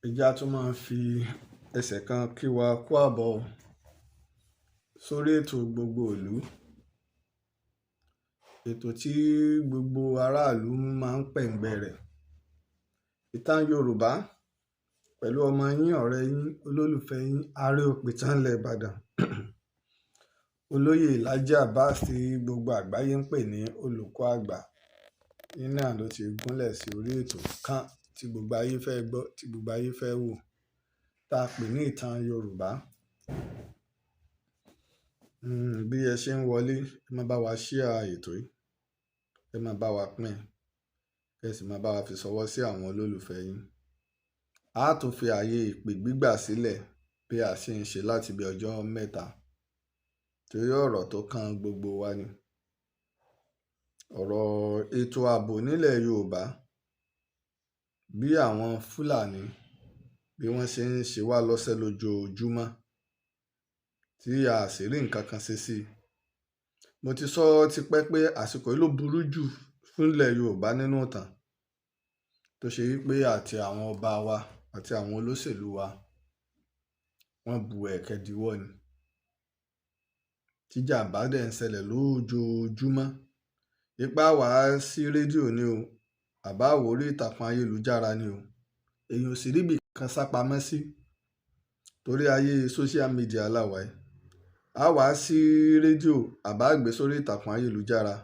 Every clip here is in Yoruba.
Ìjà tún máa ń fi ẹsẹ̀ kan kí wa kú àbọ̀ sórí ètò gbogbo ìlú, ètò tí gbogbo aráàlú máa ń pẹ̀ǹgbẹ́ rẹ̀. Ìtàn Yorùbá pẹ̀lú ọmọ yín, ọ̀rẹ́ yín, olólùfẹ́ yín, Ààrẹ Òpìtàn ilẹ̀ Ìbàdàn Olóyè Laji Abbas tí gbogbo àgbáyé ń pè ní olùkọ́ àgbà. Iná ló ti gúnlẹ̀ sí orí ètò kan tí gbogbo ayé fẹ́ gbọ́, tí gbogbo ayé fẹ́ wò, tá a pè ní ìtàn Yorùbá. Bí ẹ ṣe ń wọlé, ẹ máa bá wa share ètò yìí, ẹ máa bá wa pín, ẹ sì máa bá wa fi ṣọwọ́ sí àwọn olólùfẹ́ yín. A tún fi ààyè ìpè gbígbà sílẹ̀ bí a ṣe ń ṣe láti bí ọjọ́ mẹ́ta, torí ọ̀rọ̀ tó kan gbogbo wa ni. Ọ̀rọ̀ ètò ààbò nílẹ̀ Yorùbá, bí àwọn Fúlàní bí wọ́n ṣe ń ṣe wá lọ́sẹ̀ lójoojúmọ́ tí a sì rí nǹkan kan ṣe sí i. Mo ti sọ tipẹ́ pé àsìkò yìí ló burú jù fúnlẹ̀ Yorùbá nínú ìtàn, tó ṣe wípé àti àwọn ọba wa àti àwọn olóṣèlú wa wọ́n bu ẹ̀kẹ́ diwọ́ ni. Tíjà bá dẹ̀ ń ṣẹlẹ̀ lójoojúmọ́, ipá wá sí rédíò ni o, àbá wò orí ìtàkùn ayélujára ni o, èèyàn ò sì ríbi kan sápamọ́ sí, torí ayé social media láwàá yìí. A wá sí rédíò àbá gbé sórí ìtàkùn ayélujára,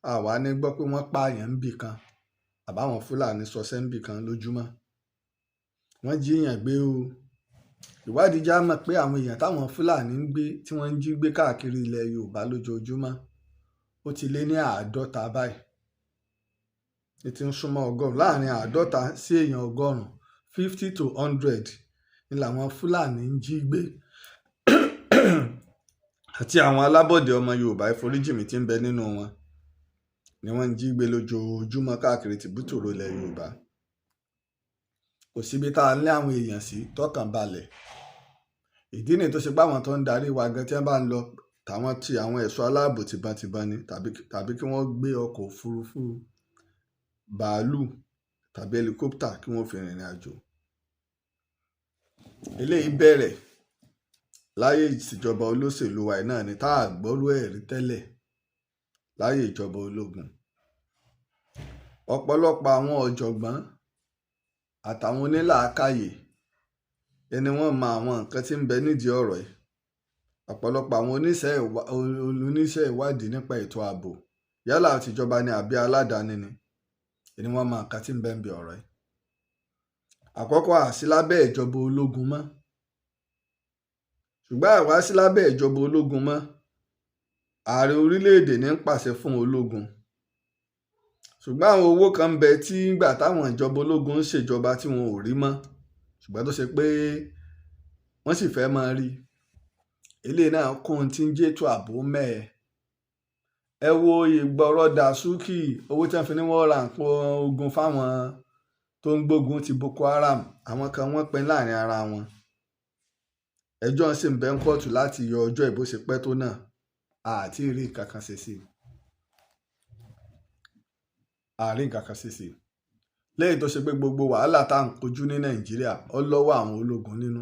a wá ní gbọ́ pé wọ́n pààyàn níbì kan àbáwọn Fúlàní ṣọṣẹ́ níbì kan lójúmọ́. Wọ́n jíyàn gbé o. Ìwádìí já mọ̀ pé àwọn èèyàn táwọn Fúlàní ń gbé tí wọ́n ń jí gbé káàkiri ilẹ̀ Yorùbá lójoojúmọ́ ó ti lé ní 50 báyìí. Ètí ń súnmọ́ 100, láàrin 50 sí èèyàn 100, 50 to 100 ni làwọn Fúlàní ń jí gbé àti àwọn alábọ̀dé ọmọ Yorùbá ìforíjìmí tí ń bẹ nínú wọn ni wọ́n ń jí gbé lójoojúmọ́ káàkiri tìbútòrò ilẹ̀ Yorùbá. Kò síbi tá a lé àwọn èèyàn sí tọ́kàn balẹ̀. Ìdí nìyí tó ṣe pé àwọn tó ń darí wa gan tí wọ́n bá ń lọ, tàwọn tí àwọn ẹ̀ṣọ́ aláàbò tìbọntìbọn ni, tàbí kí wọ́n gbé ọkọ̀ òfurufú, bàálù tàbí helicopter kí wọ́n fi rìnrìn àjò. Eléyìí bẹ̀rẹ̀ láyé ìṣèjọba olóṣèlú wa náà ni, tá a gbọ́rú ẹ̀rí tẹ́lẹ̀ láyé ìjọba ológun. Ọ̀pọ̀lọpọ̀ àwọn ọ̀jọ̀gbọ́n àtàwọn onílàákàyè ẹni wọ́n mọ àwọn nǹkan tí ń bẹ nídìí ọ̀rọ̀ yìí. Ọ̀pọ̀lọpọ̀ àwọn oníṣẹ́ ìwádìí nípa ètò ààbò, yálà tìjọba ni àbí aládàáni ni, ẹni wọ́n mọ nǹkan tí ń bẹ níbi ọ̀rọ̀ yìí. Àkọ́kọ́, àsí lábẹ́ ìjọba ológun mọ́. Ṣùgbọ́n àwa sí lábẹ́ ìjọba ológun mọ́, ààrẹ orílẹ̀-èdè ní ń pàṣẹ fún ológun. Ṣùgbọ́n àwọn owó kan ń bẹ tí ìgbà táwọn ìjọba ológun ń ṣèjọba tí wọn ò rí mọ́, ṣùgbọ́n tó ṣe pé wọ́n sì fẹ́ máa rí. Eléyìí náà kún tí ń jẹ́ ètò ààbò mẹ́ẹ̀. Ẹ wo ìgbọ̀rọ̀ Dàsúkì, owó tí wọ́n fi ní wọ́n ra nǹkan ogun fáwọn tó ń gbógun ti Boko Haram, àwọn kan wọ́n pín láàrin ara wọn. Ẹjọ́ sì ń bẹ ń kóòtù láti yọ ọjọ́ ìbò ṣe pẹ́ tó náà, àti rí nǹkan kan ṣe sí i. Àárín nǹkan kan ṣe sí i. Lẹ́yìn tó ṣe pé gbogbo wàhálà tá à ń kojú ní Nàìjíríà ó lọ́wọ́ àwọn ológun nínú,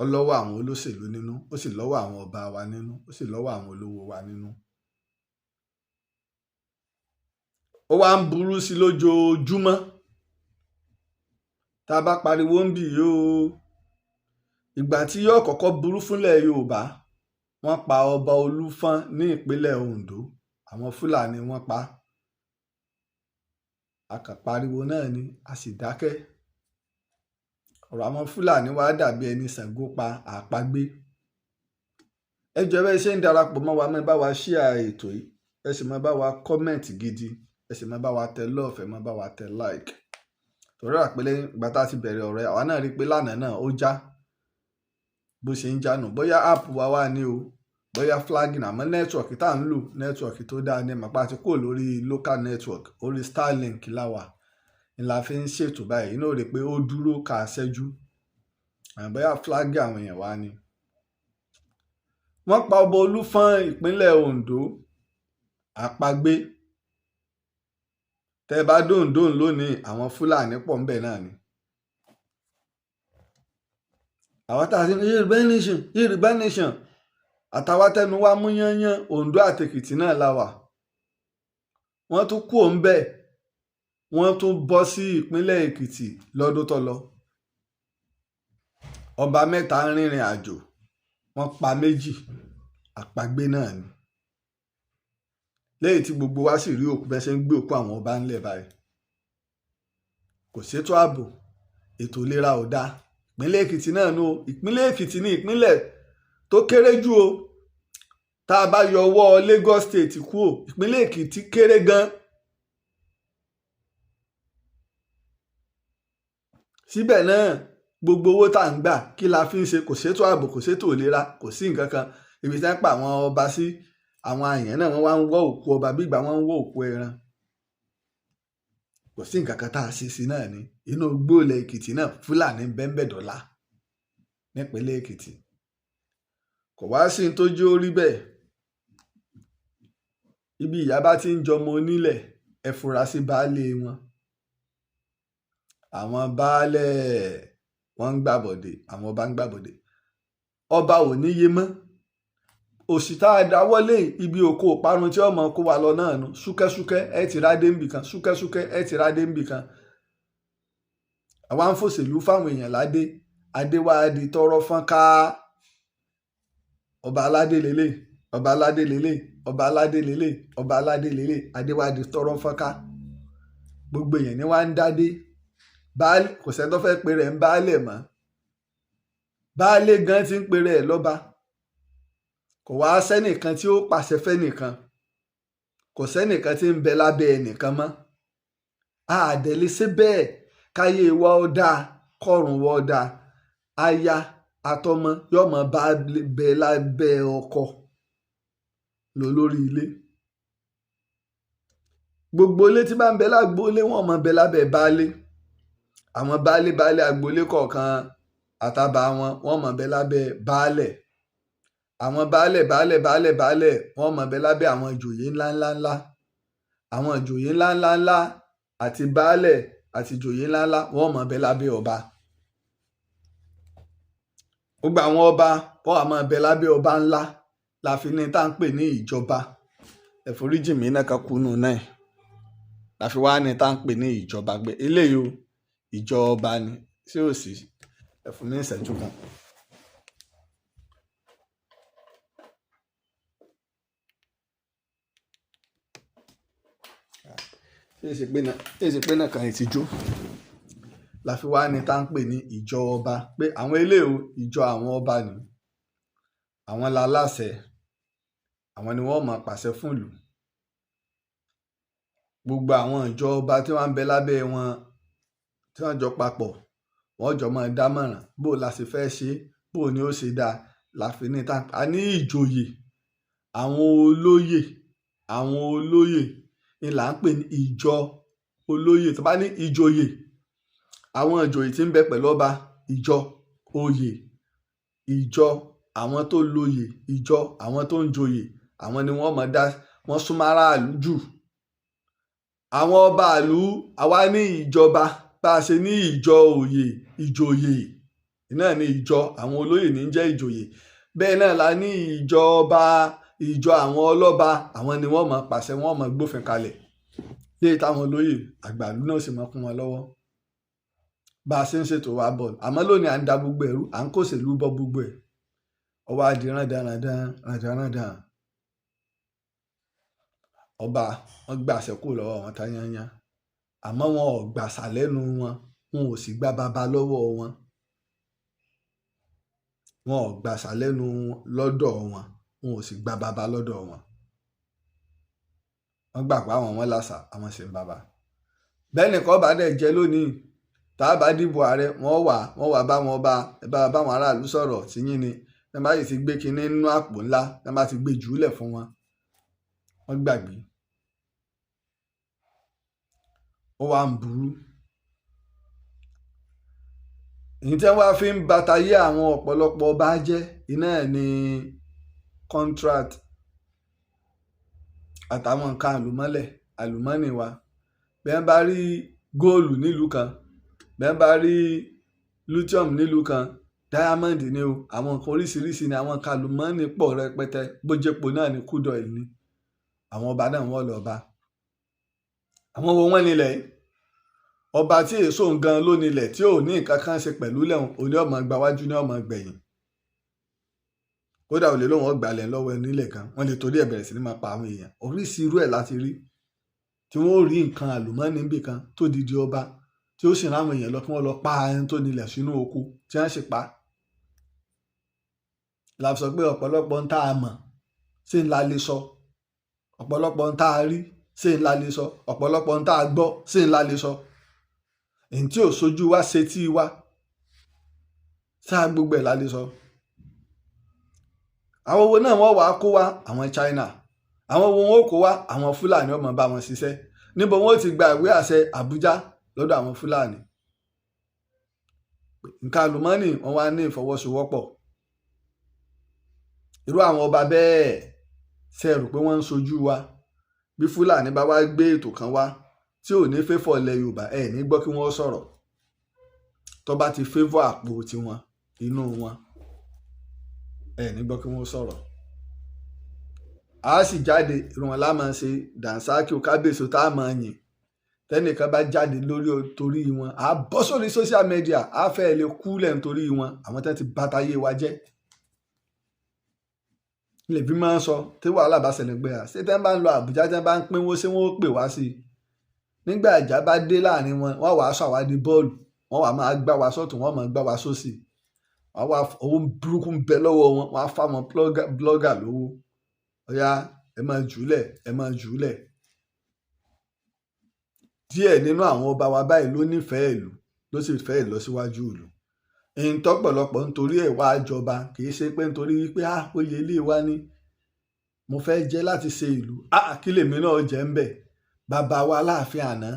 ó lọ́wọ́ àwọn olóṣèlú nínú, ó sì lọ́wọ́ àwọn ọba wa nínú, ó sì lọ́wọ́ àwọn olówó wa nínú. Ó wá ń burú sí lójoojúmọ́. Tá a bá pariwo ń bì yóò, ìgbà tí yóò kọ́kọ́ burú fúnlẹ̀ Yorùbá, wọ́n pa ọba Olúfọ́n ní ìpínlẹ̀ Ondo, àwọn Fúlàní wọ́n pa. A kàn pariwo náà ni, a sì dákẹ́. Ọ̀rọ̀ àwọn Fúlàní wá dàbí ẹni Ṣàngó pa àpagbé. Ẹ jọ̀ọ́ bẹ́ẹ̀ ṣe ń darapọ̀ mọ́ wa, máa bá wa share ètò yìí, ẹ sì máa bá wa comment gidi, ẹ sì máa bá wa tẹ love, ẹ máa bá wa tẹ like. Torí àpẹẹrẹ ìgbà tá a ti bẹ̀rẹ̀ ọ̀rọ̀ àwa náà rí i pé lánàá náà ó já bó ṣe ń jánu. Bóyá app wa wà ní o, bóyá flagging, àmọ́ nẹ́tíwọ̀kì tá à ń lò nẹ́tíwọ̀kì tó dáa ní màpá ti kó lórí local network, orí Starlink láwà ni la fi ń ṣètò báyìí. Inú rẹ̀ pé ó dúró ká ṣẹ́jú, bóyá flagging àwọn èèyàn wá ni. Wọ́n pa ọba Olúfọ́n ìpínlẹ̀ Ondo, àpagbé. Tẹ́ bá dóńdóń lónìí, àwọn Fúlàní pọ̀ ń bẹ náà ni. àwọn tá a ṣe Yorùbá nation àtàwọn tẹnu wa mú yányán Oǹdó àtèkìtì náà la wà. wọ́n tún kú òun bẹ́ẹ̀ wọ́n tún bọ́ sí ìpínlẹ̀ Èkìtì lọ́dún tó lọ. ọba mẹ́ta ń rìnrìn àjò wọ́n pa 2 àpagbé náà ni. lẹ́yìn tí gbogbo wa sì rí òkú bẹ́ẹ̀ ṣe ń gbé òkú àwọn ọba ńlẹ̀ báyìí. kò sétò ààbò, ètò ìlera ò dáa. ìpínlẹ̀ Èkìtì náà nù. ìpínlẹ̀ Èkìtì ní ìpínlẹ̀ tó kéré jù o. tá a bá yọ ọwọ́ Lagos State kúrò, ìpínlẹ̀ Èkìtì kéré gan. síbẹ̀ náà gbogbo owó tá à ń gbà kí la fi ń ṣe? kò sétò ààbò, kò sétò ìlera, kò sí nǹkan kan. ibi tí wọ́n pa àwọn ọba sí, àwọn àyàn náà wọ́n wá ń wọ́ òkú ọba bí ìgbà wọ́n ń wọ́ òkú ẹran. kò sí nǹkan kan tá a ṣe sí náà ni. inú gbóòlẹ̀ Èkìtì náà Fúlàní bẹ́ńbẹ́ dọ́là nípínlẹ̀ Èkìtì. kò wá sí ní tó jẹ́ ó rí bẹ́ẹ̀. ibi ìyá bá ti ń jọmọ onílẹ̀ ẹ fura sí baálé wọn. àwọn baálẹ̀ wọ́n ń gbàbọ̀dé, àwọn ọba ń gbàbọ̀dé. ọba ò níye mọ́. òṣì tá a dáwọ́lé ibi òkú òparun tí ọmọ kó wa lọ náà nu. súkẹ́súkẹ́ ẹ ti rádé ń bì kan, súkẹ́súkẹ́ ẹ ti rádé ń bì kan. àwa ń fòṣèlú fáwọn èèyàn ládé, adé wa di tọrọ fọ́n ká. ọba aládé lélẹ̀, ọba aládé lélẹ̀, ọba aládé lélẹ̀, ọba aládé lélẹ̀, adé wa di tọrọ fọ́n ká. gbogbo èèyàn ni wá ń dádé. baálé kò sẹ́ni tó fẹ́ pe rẹ̀ ń baálẹ̀ mọ́. baálé gan ti ń pe rẹ̀ lọ́ba. kò wá sẹ́nìkan tí ó pàṣẹ fẹ́nìkan. kò sẹ́nìkan tí ń bẹ lábẹ́ ẹnìkan mọ́. àdẹ̀lé ṣe bẹ́ẹ̀ káyé wa ó dáa, kọ́run wa ó dáa. aya àtọmọ yóò mọ bá bẹ lábẹ́ ọkọ lólórí ilé. gbogbo ilé tí bá ń bẹ lágboolé wọn mọ bẹ lábẹ́ baálé. àwọn baálé agboolé kọ̀ọ̀kan àtàbà wọn mọ bẹ lábẹ́ baálẹ̀. àwọn baálẹ̀ wọ́n mọ̀ bẹ lábẹ́ àwọn ìjòyè ńláńláńlá. àwọn ìjòyè ńláńláńlá àti baálẹ̀ àti ìjòyè ńláńlá wọ́n mọ̀ bẹ lábẹ́ ọba. gbogbo àwọn ọba wọ́n á mọ̀ bẹ lábẹ́ ọba ńlá la fi ní tá à ń pè ní ìjọba. ẹ̀foríjì mi náà kan kúnnú náà la fi wá ní tá à ń pè ní ìjọba gbé eléyìí o ìjọba ni sí òsì ẹ̀fún ní ìṣẹ́jú kan. èsì pé náà kan ìtìjú la fi wá ní tá à ń pè ní ìjọ ọba pé àwọn eléyìí ìjọ àwọn ọba ni àwọn láláṣẹ àwọn ni wọ́n máa pàṣẹ fún ìlú. gbogbo àwọn ìjọ ọba tí wọ́n ń bẹ lábẹ́ wọn tí wọ́n jọ papọ̀ wọ́n jọ máa dámọ̀ràn bó la ṣe fẹ́ ṣe bó ni ó ṣe dáa la fi ní tá a ní ìjòyè àwọn olóyè ni là ń pè ní ìjọ olóyè. tó bá ní ìjòyè àwọn ìjòyè tí ń bẹ pẹ̀lú ọba, ìjọ oyè, ìjọ àwọn tó lóyè, ìjọ àwọn tó ń joyè, àwọn ni wọ́n mọ̀ dá wọ́n súnmọ́ aráàlú jù. àwọn ọba ìlú àwa ní ìjọba bá a ṣe ní ìjọ òye ìjòyè náà ní ìjọ àwọn olóyè ní jẹ́ ìjòyè. bẹ́ẹ̀ náà la ní ìjọba ìjọ àwọn ọlọ́ba àwọn ni wọ́n mọ̀ pàṣẹ wọ́n mọ̀ gbófin kalẹ̀ léyìí táwọn olóyè àgbàlú náà sì mọ̀ kún wọn lọ́wọ́ bá a ṣe ń ṣètò wa bọ̀. àmọ́ lónìí à ń da gbogbo ẹ̀rú à ń kòṣèlú bọ́ gbogbo ẹ̀ ọwọ́ adi rándanrandan. ọba wọn gbàṣẹ kúrò lọ́wọ́ wọn tányányá àmọ́ wọn ò gbàṣà lẹ́nu wọn ò sì gba bàbá lọ́wọ́ wọn ò gbàṣà lẹ́nu lọ́dọ̀ wọn ò sì gba bàbá lọ́dọ̀ wọn. wọ́n gbà pé àwọn wọn làṣà àwọn sì ń bàbá. bẹ́ẹ̀ nìkan bá dẹ̀ jẹ́ lónìí tá a bá dìbò ààrẹ wọ́n wà bá wọn báwọn aráàlú sọ̀rọ̀ tìyín ni ẹ bá sì ti gbé kinní nínú àpò ńlá ẹ bá ti gbé jùúlẹ̀ fún wọn wọ́n gbàgbé. ó wá ń burú. èyí tí wọ́n fi ń batayé àwọn ọ̀pọ̀lọpọ̀ ọba jẹ́ iná ẹ̀ ní contract àtàwọn nǹkan àlùmọ́nì wa. bẹ́ẹ̀ bá rí góòlù nílùú kan bẹ́ẹ̀ bá rí lithium nílùú kan diamond ni o, àwọn nǹkan oríṣiríṣi ni, àwọn nǹkan àlùmọ́ọ́nì pọ̀ rẹpẹtẹ, bójépo náà ni crude oil ni, àwọn ọba náà wọ́n lọ bá. àwọn wo wọ́n nílẹ̀ yìí? ọba tí èso ngan ló nílẹ̀ tí ò ní nǹkan kan ṣe pẹ̀lú lẹ́hùn, òní ọmọ gbawájú ní ọmọ gbẹ̀yìn. kódà olè lóun ọgbàlẹ̀ lọ́wọ́ ẹni nílẹ̀ kan, wọ́n lè torí ẹ̀ bẹ̀rẹ̀ sí ní máa pa àwọn èèyàn. oríṣi irú ẹ̀ láti rí tí wọ́n rí nǹkan àlùmọ́ọ́nì níbì kan tó didi ọba tí ó sì ráwọn èèyàn lọ kí wọ́n lọ pa ẹni tó nílẹ̀ sínú oko tí wọ́n sì pa. la sọ pé ọ̀pọ̀lọpọ̀ ń tá a mọ̀ ṣé ńlá lè sọ, ọ̀pọ̀lọpọ̀ ń tá a rí ṣé ńlá lè sọ, ọ̀pọ̀lọpọ̀ ń tá a gbọ́ ṣé ńlá lè sọ. èyí tí ò sojú wa ṣe tí wa ṣáà gbogbo ẹ̀ la lè sọ. àwọn owó náà wọ́n wàá kó wá àwọn China, àwọn owó wọn ó kó wá àwọn Fúlàní ọmọ bá wọn ṣiṣẹ́. níbo wọn ó ti gba ìwé àṣẹ Àbújá lọ́dọ̀ àwọn Fúlàní. nǹkan àlùmọ́ọ́nì wọn wá ní ìfọwọ́sowọ́pọ̀. irú àwọn ọba bẹ́ẹ̀ ṣe rò pé wọ́n ń sojú wa? bí Fúlàní bá wá gbé ètò kan wá tí ò ní fẹ́fọ̀ ilẹ̀ Yorùbá, ẹ̀ ní gbọ́ kí wọ́n sọ̀rọ̀. tó bá ti fẹ́fọ̀ àpò tiwọn inú wọn, ẹ̀ ní gbọ́ kí wọ́n sọ̀rọ̀. a sì jáde ìrùn ọ̀la máa ṣe dànsákì kábíyèsí tá a máa yìn. tẹ́nìkan bá jáde lórí torí wọn, a bọ́ sórí social media, a fẹ́ lè kúlẹ̀ nítorí wọn, àwọn tẹ́ ti bàtàyé wa jẹ́. ilé bí máa ń sọ tí wàhálà bá ṣẹlẹ̀ gbé à, ṣé tẹ́ bá ń lọ Àbújá tẹ́ bá ń pínwó ṣé wọ́n ó pè wá sí i. nígbà ìjà bá dé láàrin wọn, wọ́n wàá ṣàwádìí bọ́ọ̀lù, wọ́n wàá máa gbá wa sọ́tún, wọ́n máa gbá wa sósì. wọ́n wá owó burúkú ń bẹ lọ́wọ́ wọn, wọ́n á fáwọn blọ́gà lówó. ọ̀yá ẹ máa jùúlẹ̀, ẹ máa jùúlẹ̀. díẹ̀ nínú àwọn ọba wa báyìí ló nífẹ̀ẹ́ ìlú, ló sì fẹ́ ìlọsíwájú ìlú. èyí tọ́pọ̀lọpọ̀ nítorí ẹ̀ wá jọba, kì í ṣe pé nítorí wípé oyè ilé wa ni mo fẹ́ jẹ́ láti ṣe ìlú, kí lèmi náà jẹ́ ń bẹ̀. bàbá wa Aláàfin àná,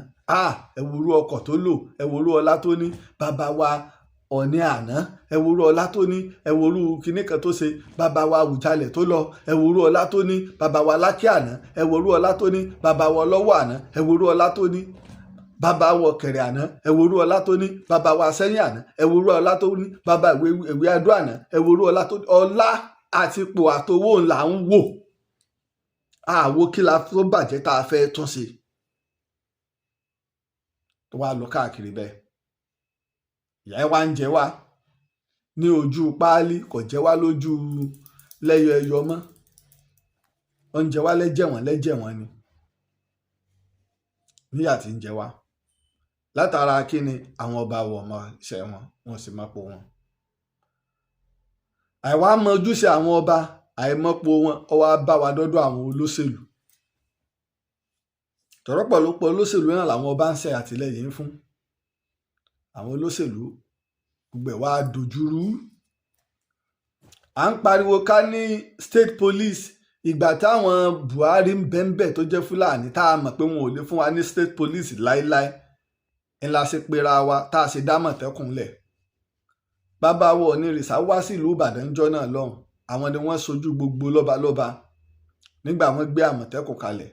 ẹ worú ọkọ̀ tó lò, ẹ worú ọlá tó ní. bàbá wa Ọọ̀ni àná, ẹ worú ọlá tó ní, ẹ worú kinní kan tó ṣe. bàbá wa Àwùjalẹ̀ tó lọ, ẹ worú ọlá tó ní. bàbá wa Lákì àná, ẹ worú ọlá tó ní. bàbá wa Ọlọ́wọ̀ àná, ẹ worú ọlá tó ní. bàbá wa Ọ̀kẹ̀rẹ̀ àná, ẹ worú ọlá tó ní. bàbá wa Sẹ́yìn àná, ẹ worú ọlá tó ní. bàbá Ìwé Adó àná, ẹ worú ọlá tó ní. ọlá àti ipò àtowó ńlá ń wò. àwo kí la tó bàjẹ́ tá a fẹ́ tún ṣe. tó wá lọ káàkiri bẹ́ẹ̀. ìyà ẹ wá ń jẹ wá ní ojú páálí, kò jẹ wá lójú lẹ́yọ ẹyọ mọ́. ó ń jẹ wá lẹ́jẹ̀wọ̀n ni. níyà tí ń jẹ wá látara kí ni àwọn ọba wọ̀ ọmọ ṣẹ wọn sì mọ́pò wọn. àìwá mọ ojúṣe àwọn ọba, àìmọ́pò wọn, ó wá bá wa dọ́dọ̀ àwọn olóṣèlú. tọ̀rọ̀pọ̀lọpọ̀ olóṣèlú náà làwọn ọba ń ṣe àtìlẹ́yìn fún. àwọn olóṣèlú gbogbo ẹ̀ wá dojúrú. à ń pariwo ká ní state police, ìgbà táwọn Buhari ń bẹ́ńbẹ́ tó jẹ́ Fúlàní tá a mọ̀ pé wọn ò lè fún wa ní state police láéláé, ńlá ṣe pera wa tá a ṣe dá Àmọ̀tẹ́kùn lẹ̀. bàbá wa Ọ̀nìrìṣà wá sílùú Ìbàdàn jọ́ náà lọ́hùn, àwọn ni wọ́n sojú gbogbo lọ́balọ́ba nígbà wọ́n gbé Àmọ̀tẹ́kùn kalẹ̀.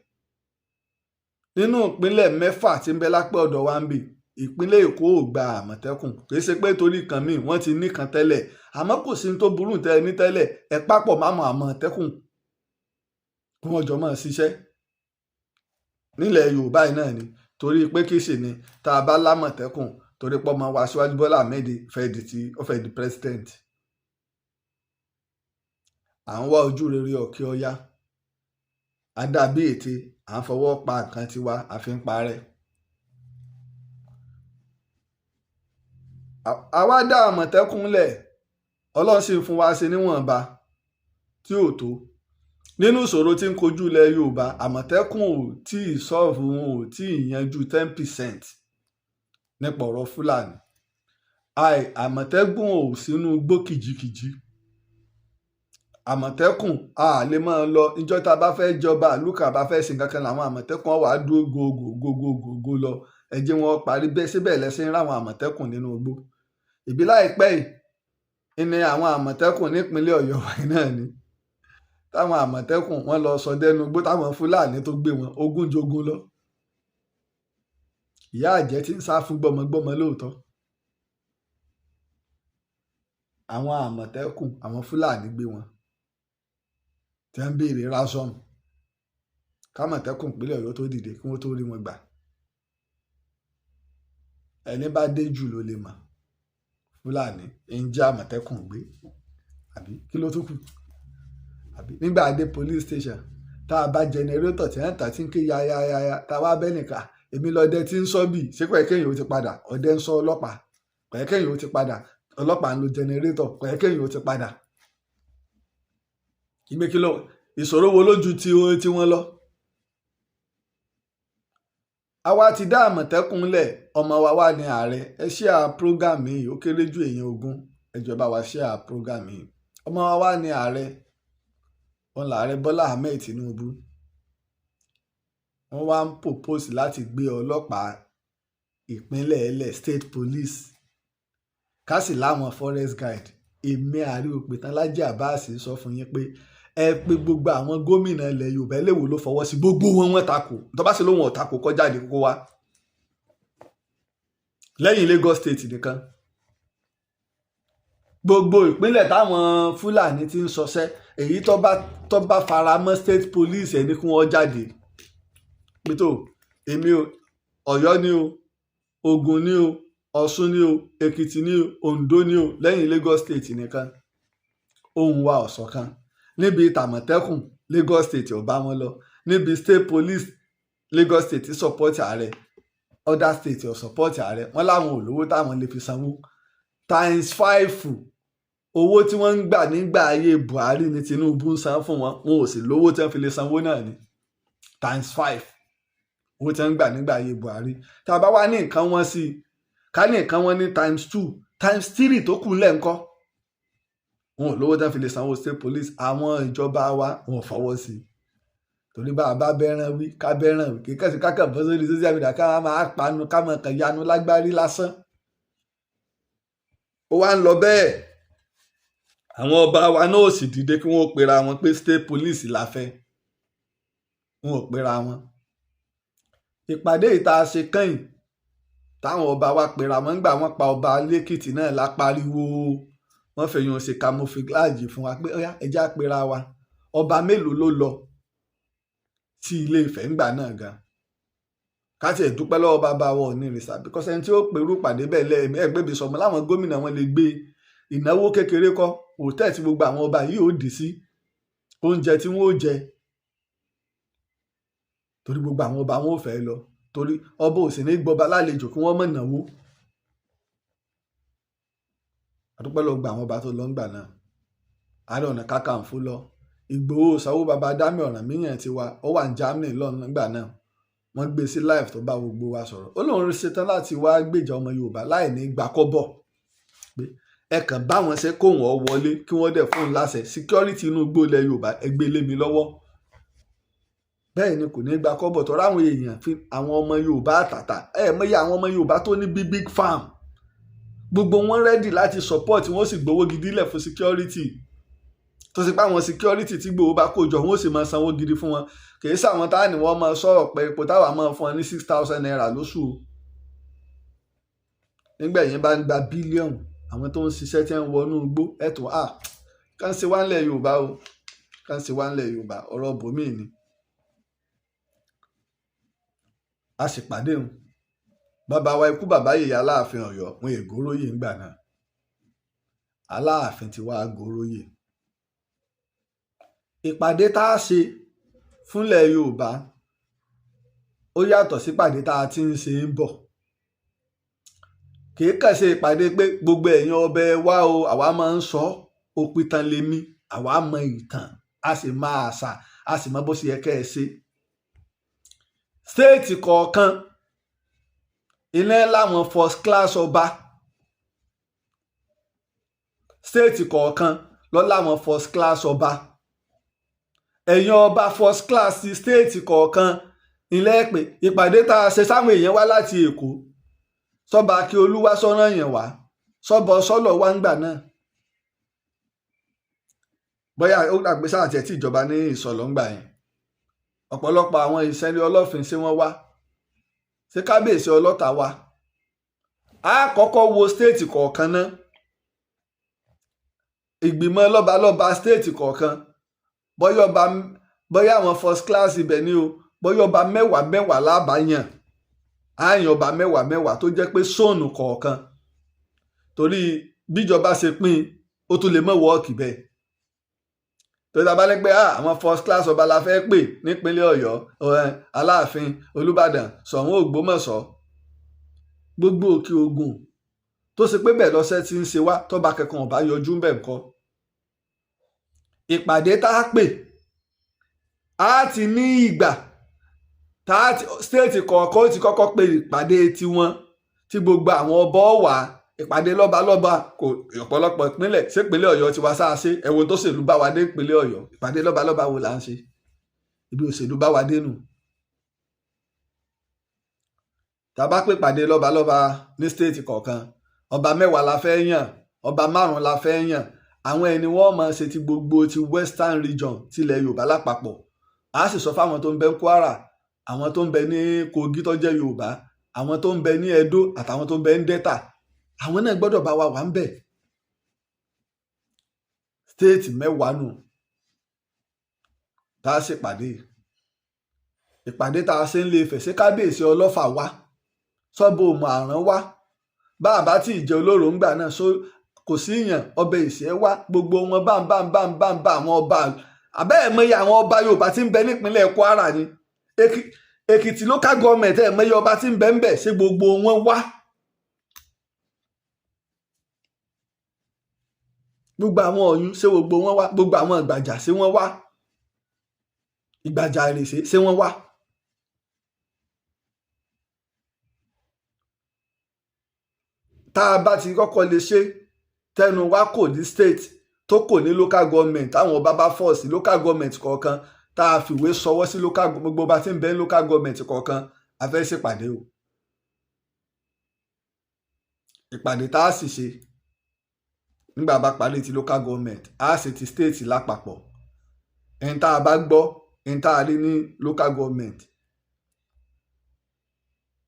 nínú ìpínlẹ̀ 6 tí ń bẹ lápẹ́ ọ̀dọ̀ wa ń bì, ìpínlẹ̀ Èkó ò gba Àmọ̀tẹ́kùn, kì í ṣe pé torí kan míì wọ́n ti níkan tẹ́lẹ̀, àmọ́ kò sí tó burú tẹ́ ẹ ní tẹ́lẹ̀, ẹ papọ̀ máwọn Àmọ̀tẹ́kùn kí wọ́n jọ máa ṣiṣẹ́. nílẹ̀ Yorùbá yìí náà ni, torí pé kì í ṣe ni tá a bá lámọ̀tẹ́kùn, torí pé ọmọ wa Aṣíwájú Bọ́lá Ahmed fẹ́ di president. à ń wá ojú rere Òkè Ọya, a dàbí ète, à ń fọwọ́ pa nǹkan tiwa, a fi ń parẹ́. àwa dá Àmọ̀tẹ́kùn lẹ̀, Ọlọ́run sì fún wa ṣe níwọ̀nba tí ò tó. nínú ìṣòro tí ń kojú ilẹ̀ Yorùbá, Àmọ̀tẹ́kùn ò tí ì sọ́ọ̀fù, wọn ò tí ì yanjú 10% nípa ọ̀rọ̀ Fúlàní. Àmọ̀tẹ́kùn ò sínú igbó kìjikìji. Àmọ̀tẹ́kùn a lè máa lọ ìjọ tá a bá fẹ́ jọba àlùkà bá fẹ́ sìn kankan, làwọn Àmọ̀tẹ́kùn wà á dúró gogogogogo lọ, ẹ jẹ́ wọn parí bẹ́ẹ̀ síbẹ̀ lẹ́sìn ráwọn Àmọ̀tẹ́kùn nínú igbó. ìbí láìpẹ́ yìí ni àwọn Àmọ̀tẹ́kùn nípínlẹ̀ Ọ̀yọ́ wáyé náà ni táwọn Àmọ̀tẹ́kùn wọn lọ sọdẹ́nu igbó táwọn Fúlàní tó gbé wọn ogún jogun lọ. ìyá àjẹ́ tí ń sá fún gbọmọgbọmọ lóòótọ́. àwọn àmọ̀tẹ́kùn àwọn fúlàní gbé wọn tí wọ́n ń béèrè rásọ̀mù kámọ̀tẹ́kùn ìpínlẹ̀ Ọ̀yọ́ tó dìde kí wọ́n tó rí wọn gbà. ẹni bá dé jù ló lè mọ̀ fúlàní ń jẹ́ àmọ̀tẹ́kùn gbé àbí kí ló tó kù. àbí nígbà dé police station tá a bá jẹnẹrétọ̀ tí wọ́n tà tí ń ké yáyáyáyá tá a wá bẹ́ nìkan èmi lọ́dẹ tí ń sọ bì ṣé kọ̀ẹ́kẹ́yìn ó ti padà ọdẹ ń sọ ọlọ́pàá kọ̀ẹ́kẹ́yìn ó ti padà ọlọ́pàá ń lo jẹnẹrétọ̀ kọ̀ẹ́kẹ́yìn ó ti padà. ìgbé kí ló ìṣòro wo lójú tí wọ́n lọ. àwa ti dá àmọ̀tẹ́kùn lẹ̀ ọmọ wa wà ní ààrẹ ẹ ṣíà program yìí ó kéré ju èèyàn 20 ẹjọba wa ṣíà program yìí ọmọ wa wà ní ààrẹ wọn làárẹ Bọ́lá Ahmed Tinubu wọ́n wá ń propose láti gbé ọlọ́pàá ìpínlẹ̀ ẹlẹ̀ state police kásì láwọn forest guide èmi Àríòpìtàn Lájí Abbas sọ fún yín pé ẹ pé gbogbo àwọn gómìnà ilẹ̀ Yorùbá eléwo ló fọwọ́ sí gbogbo wọn takò tó bá sì lóun ọ̀takò kọjá ìdí kókó wá lẹ́yìn Lagos state nìkan gbogbo ìpínlẹ̀ táwọn Fúlàní ti ń ṣọṣẹ́ èyí tó bá fara mọ́ state police ẹni kí wọ́n jáde pẹ̀tọ́ èmi o Ọ̀yọ́ ni o Ògùn ni o Ọ̀ṣun ni o Èkìtì ni o Oǹdó ni o lẹ́yìn Lagos state nìkan ohùn wa ọ̀ṣọ̀kan níbi tàmọ̀tẹ́kùn Lagos state ò bá wọn lọ níbi state police Lagos state support ààrẹ other state ò support ààrẹ wọn láwọn olówó táwọn lè fi sanwó ×5 owó tí wọ́n ń gbà nígbà ayé Buhari ní Tinubu ń san fún wọn ò sì lówó tí wọ́n fi lè sanwó náà ní ×5 owó tí wọ́n ń gbà nígbà ayé Buhari tá a bá wá ní nǹkan wọn sí ká ní nǹkan wọn ní ×2 ×3 tó kù lẹ́ǹkọ́ wọn ò lówó tí wọ́n fi lè sanwó state police àwọn ìjọba wa wọn ò fọwọ́ sí i torí bá a bá bẹ́ràn wí ká bẹ́ràn wí kí kẹ́sì kákà bọ́ sórí social media ká máa panu ká máa kàn yanu lágbárí lásán ó wá ń lọ bẹ́ẹ̀ àwọn ọba wa náà ò sì dìde kí wọ́n pera wọn pé state police la fẹ́ wọn ò pera wọn. ìpàdé ìta ṣe kẹ́yìn táwọn ọba wa pera wọn gbà wọ́n pa ọba lẹ́kìtì náà lápariwo wọ́n fẹ̀yìn ṣe camouflage fún wa pé ọ̀yá ẹja pera wa ọba mélòó ló lọ sí Ilé Ifẹ̀ ńgbà náà gan káti ẹ̀ dúpẹ́ lọ́wọ́ bàbá wa Ọọ̀ni Ìrìṣà because ẹni tí ó pèrú pàdé bẹ́ẹ̀ lẹ́ẹ̀mí ẹgbẹ́bí sọmọ láwọn gómìnà wọn lè gbé ìnáwó kékeré kọ́ hòtẹ́ẹ̀ tí gbogbo àwọn ọba yìí ò dì sí oúnjẹ tí wọ́n ó jẹ torí gbogbo àwọn ọba wọn ò fẹ́ lọ torí ọba ò sì ní gbọba lálejò kí wọ́n mọ̀ náwó àdúpẹ́ lọ́wọ́ gba àwọn ọba tó lọ ńgbà náà Ààrẹ Ọ̀nà Kakanfò lọ Ìgbòho Ṣàwó bàbá Dámì Ọ̀rànmíyàn tiwa ó wà ní Germany lọ́nà nígbà náà wọ́n gbé sí live tó bá gbogbo wa sọ̀rọ̀ ó lóun ṣetán láti wá gbèjà ọmọ Yorùbá láì ní gbà kọ́bọ̀ pé ẹ kàn bá wọn ṣe kó wọn wọlé kí wọ́n dẹ̀ fún un láṣẹ security inú igbó ilẹ̀ Yorùbá ẹ gbé lé mi lọ́wọ́ bẹ́ẹ̀ ni kò ní gbà kọ́bọ̀ tọ́ra àwọn èèyàn fi àwọn ọmọ Yorùbá àtàtà mọ̀yé àwọn ọmọ Yorùbá tó ní big farm gbogbo wọn ready láti support wọn ó sì gbowó gidi lẹ̀ fún security tó sì pé àwọn security tí gbowó bá kó jọ wọn ó sì máa sanwó gidi fún wọn kìí sáwọn táà ní wọ́n máa sọ̀rọ̀ pé ipò táwa máa fún wọn ní 6,000 naira lóṣù nígbà yẹn bá ń gba bílíọ̀nù àwọn tó ń ṣiṣẹ́ tí ń wọnú igbó ẹ̀tọ́ kàn ṣe wá ńlẹ̀ Yorùbá o kàn ṣe wá ńlẹ̀ Yorùbá ọ̀rọ̀ bòmíì ni a sì pàdé wọn bàbá wa ikú bàbá yèyé Aláàfin Ọ̀yọ́ wọn ègóróyè ńgbà náà Aláàfin ti wá góróyè ìpàdé tá a ṣe fúnlẹ̀ Yorùbá ó yàtọ̀ sípàdé tá a ti ń ṣe ń bọ̀ kìí kàn ṣe ìpàdé pé gbogbo ẹ̀yin ọbẹ̀ wa o àwa máa ń sọ òpìtàn lèmi àwa mọ ìtàn a sì máa àṣà a sì mọ bó ṣe yẹ kẹ́ ẹ ṣe stéètì kọ̀ọ̀kan iná láwọn first class ọba stéètì kọ̀ọ̀kan lọ láwọn first class ọba ẹ̀yin ọba first class ti stéètì kọ̀ọ̀kan ilẹ̀ pé ìpàdé tá a ṣe sáwọn èèyàn wá láti Èkó sọ́ba Akíolúwá sọ́nà yẹn wá sọ́bọ sọ́lọ̀ wá ń gbà náà bóyá ó gbàgbé sáà tiẹ̀ tí ìjọba ní Ìsọ̀lọ̀ ń gbà yẹn ọ̀pọ̀lọpọ̀ àwọn ìṣẹ̀lẹ̀ Ọlọ́fin ṣé wọ́n wá ṣé kábíyèsí Ọlọ́ta wá a kọ́kọ́ wo stéètì kọ̀ọ̀kan náà ìgbìmọ̀ lọ́balọ́ba stéètì kọ̀ọ̀kan bóyá àwọn first class ibẹ̀ ni o bóyá ọba mẹ́wàá lábàáyàn àyàn ọba mẹ́wàá tó jẹ́ pé sóònù kọ̀ọ̀kan torí bíjọba ṣe pín ó tún lè mọ̀ wọ́ọ̀kì bẹ́ẹ̀ tó dábàá ní pé àwọn first class ọba la fẹ́ pè nípínlẹ̀ Ọ̀yọ́ Aláàfin Olúbàdàn Ṣọ̀ún Ògbómọ̀ṣọ́ gbogbo Òkè Ògùn tó ṣe pé bẹ́ẹ̀ lọ́sẹ̀ tí ń ṣe wá tọ́ba kankan ọba yọjú bẹ́ẹ̀ ńkọ́ ìpàdé tá a pè á ti ní ìgbà tá a ti stéètì kọ̀ọ̀kan ó ti kọ́kọ́ pe ìpàdé tiwọn tí gbogbo àwọn ọba wà ìpàdé lọ́balọ́ba kò ọ̀pọ̀lọpọ̀ ìpínlẹ̀ sípínlẹ̀ Ọ̀yọ́ ti wá sáà ṣe ẹ̀wọ̀n tó ṣèlú bá wa dé ìpínlẹ̀ Ọ̀yọ́ ìpàdé lọ́balọ́ba wo là ń ṣe ibi òṣèlú bá wa dé nù. tá a bá pè ìpàdé lọ́balọ́ba ní stéètì kọ̀ọ̀kan ọba 10 la fẹ́ yàn ọba 5 la fẹ́ yàn àwọn ẹni wọ́n máa ṣe ti gbogbo ti western region tilẹ̀ Yorùbá lápapọ̀ a sì sọ fáwọn tó ń bẹ ní Kwara àwọn tó ń bẹ ní Kogi tó jẹ́ Yorùbá àwọn tó ń bẹ ní Edo àtàwọn tó ń bẹ ní Delta àwọn náà gbọ́dọ̀ bá wa wà ń bẹ̀ stéètì 10 nù tá a ṣèpàdé ìpàdé tá a ṣe ń lè fẹ̀sẹ̀ kábíyèsí Ọlọ́fà wá sọ́bù Màrán wá bá a bá tí ì jẹ́ olóró ńgbà náà kò sí ìyàn ọbẹ̀ ìṣẹ́ wá gbogbo wọn bá àwọn ọba àbẹ́ẹ̀mọye àwọn ọba Yorùbá tí ń bẹ nípínlẹ̀ Kwara ni Èkìtì local government ẹ̀mọye ọba tí ń bẹ ń bẹ̀ ṣé gbogbo wọn wá gbogbo àwọn Ọ̀yún ṣé gbogbo wọn wá gbogbo àwọn Ìgbàjà ṣé wọ́n wá Ìgbàjà Ìrèsé ṣé wọ́n wá. tá a bá ti kọ́kọ́ lè ṣe tẹnu wa kò ní state tó kò ní local government àwọn ọba bá fọ́ sí local government kọ̀ọ̀kan tá a fìwé sọwọ́ sí gbogbo bá ti ń bẹ ní local government kọ̀ọ̀kan a fẹ́ ṣèpàdé o. ìpàdé tá a sì ṣe nígbà bá parí ti local government a sì ti state lápapọ̀ ẹni tá a bá gbọ́ ẹni tá a rí ní local government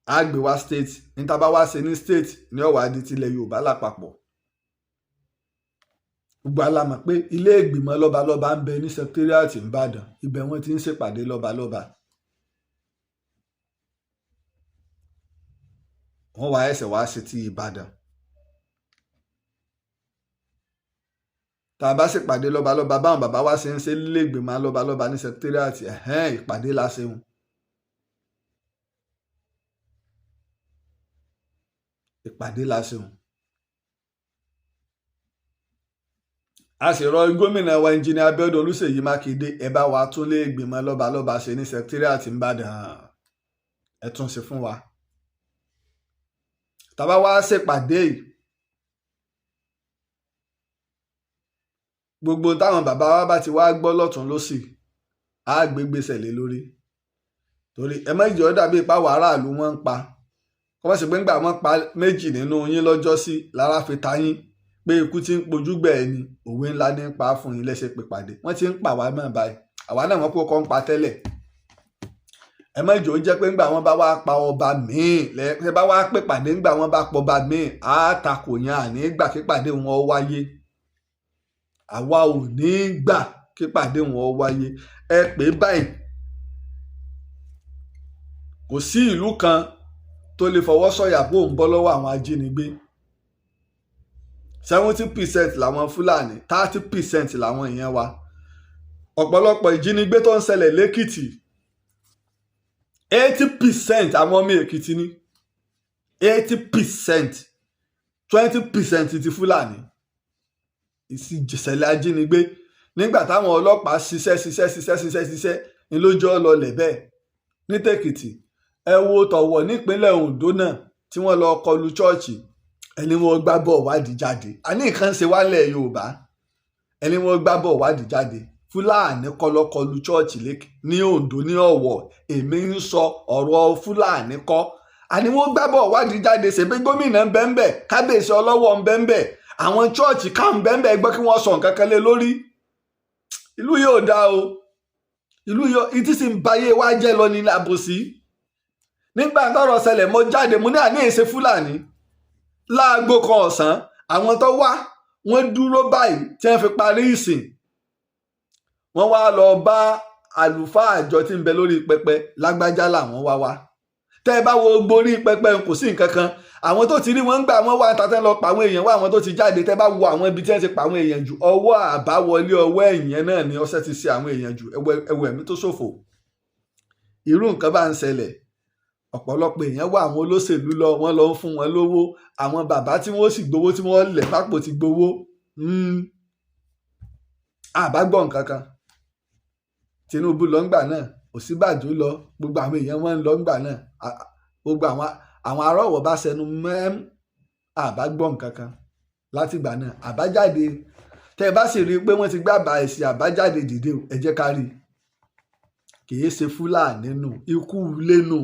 a gbé wá state ní tá a bá wá ṣe ní state ní ọ̀wá di tilẹ̀ Yorùbá lápapọ̀ gbogbo alamọ̀ pé ilé ìgbìmọ̀ lọ́balọ́ba ń bẹ ní secretariat Ìbàdàn ibẹ̀ wọ́n ti ń ṣèpàdé lọ́balọ́ba wọ́n wá ẹsẹ̀ wá sí ti Ìbàdàn tá a bá ṣèpàdé lọ́balọ́ba báwọn bàbá wa ṣe ń ṣe ilé ìgbìmọ̀ lọ́balọ́ba ní secretariat ìpàdé la ṣeun. ìpàdé la ṣeun. a sì rọ gómìnà wa ẹnjìnìà Abíọ́dún Olúṣèyí Mákindé ẹ bá wa tún lé ìgbìmọ̀ lọ́balọ́ba ṣe ní secretariat Ìbàdàn ẹ tún ṣe fún wa. tàbá wá ṣèpàdé yìí gbogbo táwọn bàbá wa bá ti wá gbọ́ lọ́tún lósì á gbé gbèsè lé lórí torí ẹ má jẹ́ ó dàbí ìpáwọ̀ aráàlú wọn ń pa kọ́mọ́ sí pé ńgbà wọ́n pa 2 nínú yín lọ́jọ́ sí lára fi ta yín pé ikú tí ń pojú gbẹ̀ ẹni òwe ńlá ní pa fún yín lẹ́sẹ̀ pé pàdé wọ́n ti ń pa àwa náà báyìí àwa náà wọ́n kó kọ́ ń pa tẹ́lẹ̀ ẹ má jẹ́ ó jẹ́ pé ńgbà wọ́n bá wá pa ọba míì lẹ́ẹ̀ bá wá pè pàdé ńgbà wọ́n bá pọ̀ ọba míì á takò yẹn àní gbà kí pàdé wọn wáyé àwa ò ní gbà kí pàdé wọn wáyé ẹ pé báyìí kò sí ìlú kan tó lè fọwọ́ sọ̀yà bó ń bọ́ lọ́wọ́ àwọn ajínigbé 70% làwọn Fúlàní 30% làwọn èèyàn wa ọ̀pọ̀lọpọ̀ ìjínigbé tó ń ṣẹlẹ̀ lẹ́kìtì 80% àwọn ọmọ Èkìtì ní 80% 20% ti Fúlàní ìṣẹ̀lẹ̀ ajínigbé nígbà táwọn ọlọ́pàá ṣiṣẹ́ ní lójú ọlọlẹ̀ bẹ́ẹ̀ ní tèkìtì ẹ wo tọ̀wọ̀ nípínlẹ̀ Ondo náà tí wọ́n lọ kọlu ṣọ́ọ̀ṣì ẹni wọ́n gbá bọ̀ wádìí jáde àní nǹkan ṣe wálẹ̀ Yorùbá ẹni wọ́n gbá bọ̀ wádìí jáde Fúlàní kọlọkọlu ṣọ́ọ̀ṣì ní Ondo ní Ọ̀wọ̀ èmi ń sọ ọ̀rọ̀ Fúlàní kọ́ àní wọ́n gbá bọ̀ wádìí jáde ṣèbí gómìnà ń bẹ ń bẹ kábíyèsí ọlọ́wọ̀ ń bẹ ń bẹ àwọn ṣọ́ọ̀ṣì ká ń bẹ ń bẹ gbọ́ kí wọ́n sọ nǹkan kan lé lórí ìlú yóò dá o ìlú yóò ìtí sì ń bayé wá jẹ́ lọ ní àbòsí nígbà tọ́rọ̀ ṣẹlẹ̀ mo jáde mo ní àní èsè Fúlàní láago kan ọ̀sán àwọn tó wá wọ́n dúró báyìí tí wọ́n fi parí ìsìn wọ́n wá lọ bá àlùfáà àjọ tí ń bẹ lórí pẹpẹ lágbájá làwọn wá tẹ́ ẹ bá wo gborí pẹpẹ kò sí nǹkan kan àwọn tó ti rí wọn ń gbà wọn wá tàtẹ́ lọ pa àwọn èèyàn wá àwọn tó ti jáde tẹ́ bá wo àwọn ibi tí wọ́n ti pa àwọn èèyàn jù ọwọ́ àbáwọlé ọwọ́ ẹ̀yìn náà ni ọṣẹ ti ṣe àwọn èèyàn jù ẹwọ ẹ̀mí tó ṣòfò irú nǹkan bá ń ṣẹlẹ̀ ọ̀pọ̀lọpọ̀ èèyàn wá àwọn olóṣèlú lọ wọ́n lọ ń fún wọn lówó àwọn bàbá tí wọ́n sì gbowó tí wọ́n lẹ̀ pápò ti gbowó àbágbọ̀ nǹkan kan Tinubu lọ ńgbà náà Ọ̀ṣínbàjò lọ gbogbo àwọn èèyàn wọn ń lọ ńgbà náà gbogbo àwọn arọ́wọ̀ bá sẹnu mẹ́m àbágbọ̀ nǹkan kan látìgbà náà àbájáde tẹ́ ẹ bá sì rí i pé wọ́n ti gbàgbà ẹ̀sìn àbájáde dìde ẹ jẹ́ ká rí i kìí ṣe Fúlàní nù ikú lẹ́nu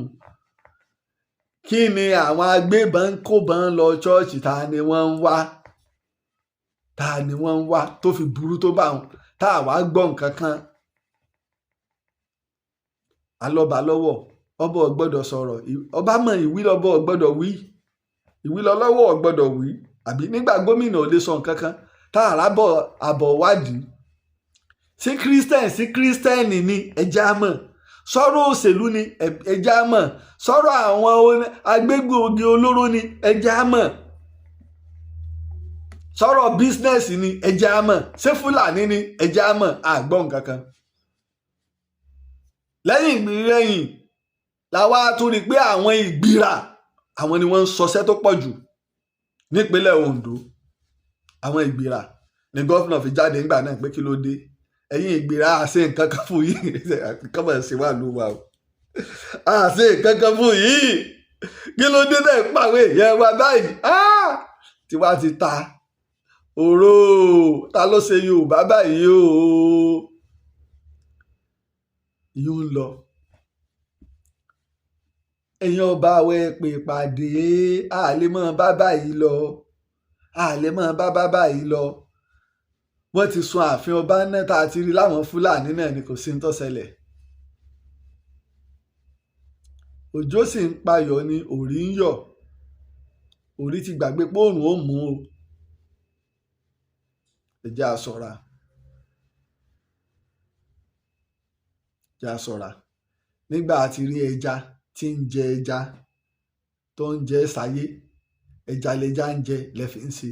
kí ni àwọn agbébọn ń kóbọn lọ ṣọ́ọ̀ṣì ta ni wọ́n ń wá tó fi burú tó bá wọn tá a wá gbọ́ nǹkan kan alọ́ba lọ́wọ́ ọba ò gbọ́dọ̀ sọ̀rọ̀ ọba mọ̀ ìwí lọ́bọ̀ ò gbọ́dọ̀ wí ìwí lọ́wọ́ ò gbọ́dọ̀ wí àbí nígbà gómìnà ò lè sọ nǹkan kan tá a rábọ̀ àbọ̀ wádìí sí kírísítẹ́nì ni ẹja mọ̀ sọ̀rọ̀ òṣèlú ni ẹja mọ̀ sọ̀rọ̀ àwọn agbégbòogi olóró ni ẹja mọ̀ sọ̀rọ̀ bísínẹ́sì ni ẹja mọ̀ ṣé Fúlàní ni ẹja mọ̀ àgbọ̀ nǹkan kan lẹ́yìn ìgbìrẹ́yìn làwa tún rí i pé àwọn ìgbìrà àwọn ni wọ́n ń sọṣẹ́ tó pọ̀ jù nípínlẹ̀ Ondo àwọn ìgbìrà ni gọ́fìnà fi jáde nígbà náà pé kí ló dé ẹ̀yin ìgbìrà àṣẹ nǹkan kan fún yìí kọ́mọ̀ ṣe wà ló wà o àṣẹ nǹkan kan fún yìí kí ló dé náà pàwé yẹn wá báyìí tí wàá ti ta òró ta ló ṣe Yorùbá báyìí o yóò ń lọ ẹ̀yin ọba àwẹ̀ pè pàdé àlèmọ́ bábà yìí lọ wọ́n ti sun ààfin ọba náà tá a ti rí láwọn Fúlàní náà ni kò sí ní tó ṣẹlẹ̀ òjò sì ń payọ̀ ni òrí ń yọ̀ òrí ti gbàgbé pé òòrùn ó mú o ẹ jẹ́ a ṣọ́ra nígbà tí rí ẹja tí ń jẹ ẹja tó ń jẹ sáyé ẹja lẹja ń jẹ lẹ́fí ń ṣe.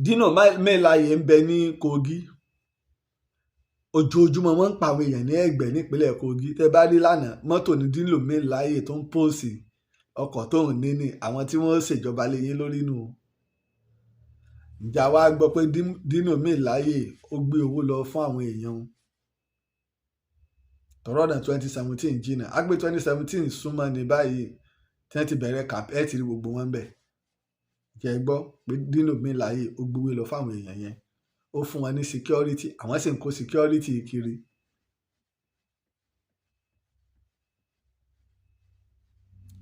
Dino Melaye ń bẹ ní Kogi ojoojúmọ́ wọ́n ń pa àwọn èèyàn ní Ẹ̀gbẹ́ nípínlẹ̀ Kogi tẹ́ bá rí lánàá mọ́tò ní Dino Melaye tó ń pòsì ọkọ̀ tó ń ní ní àwọn tí wọ́n ṣèjọba lé yín lórí nù. Ìjà wa gbọ́ pé Dino Melaye ó gbé owó lọ fún àwọn èèyàn tọrọ náà 2017 jìnnà á gbé 2017 súnmọ́ ní báyìí tí wọ́n ti bẹ̀rẹ̀ kàpẹ́ẹ̀tì rí gbogbo wọn bẹ̀ jẹ́ gbọ́ pé Dino Melaye ó gbówó lọ fáwọn èèyàn yẹn ó fún wọn ní security àwọn sì ń kó security kiri.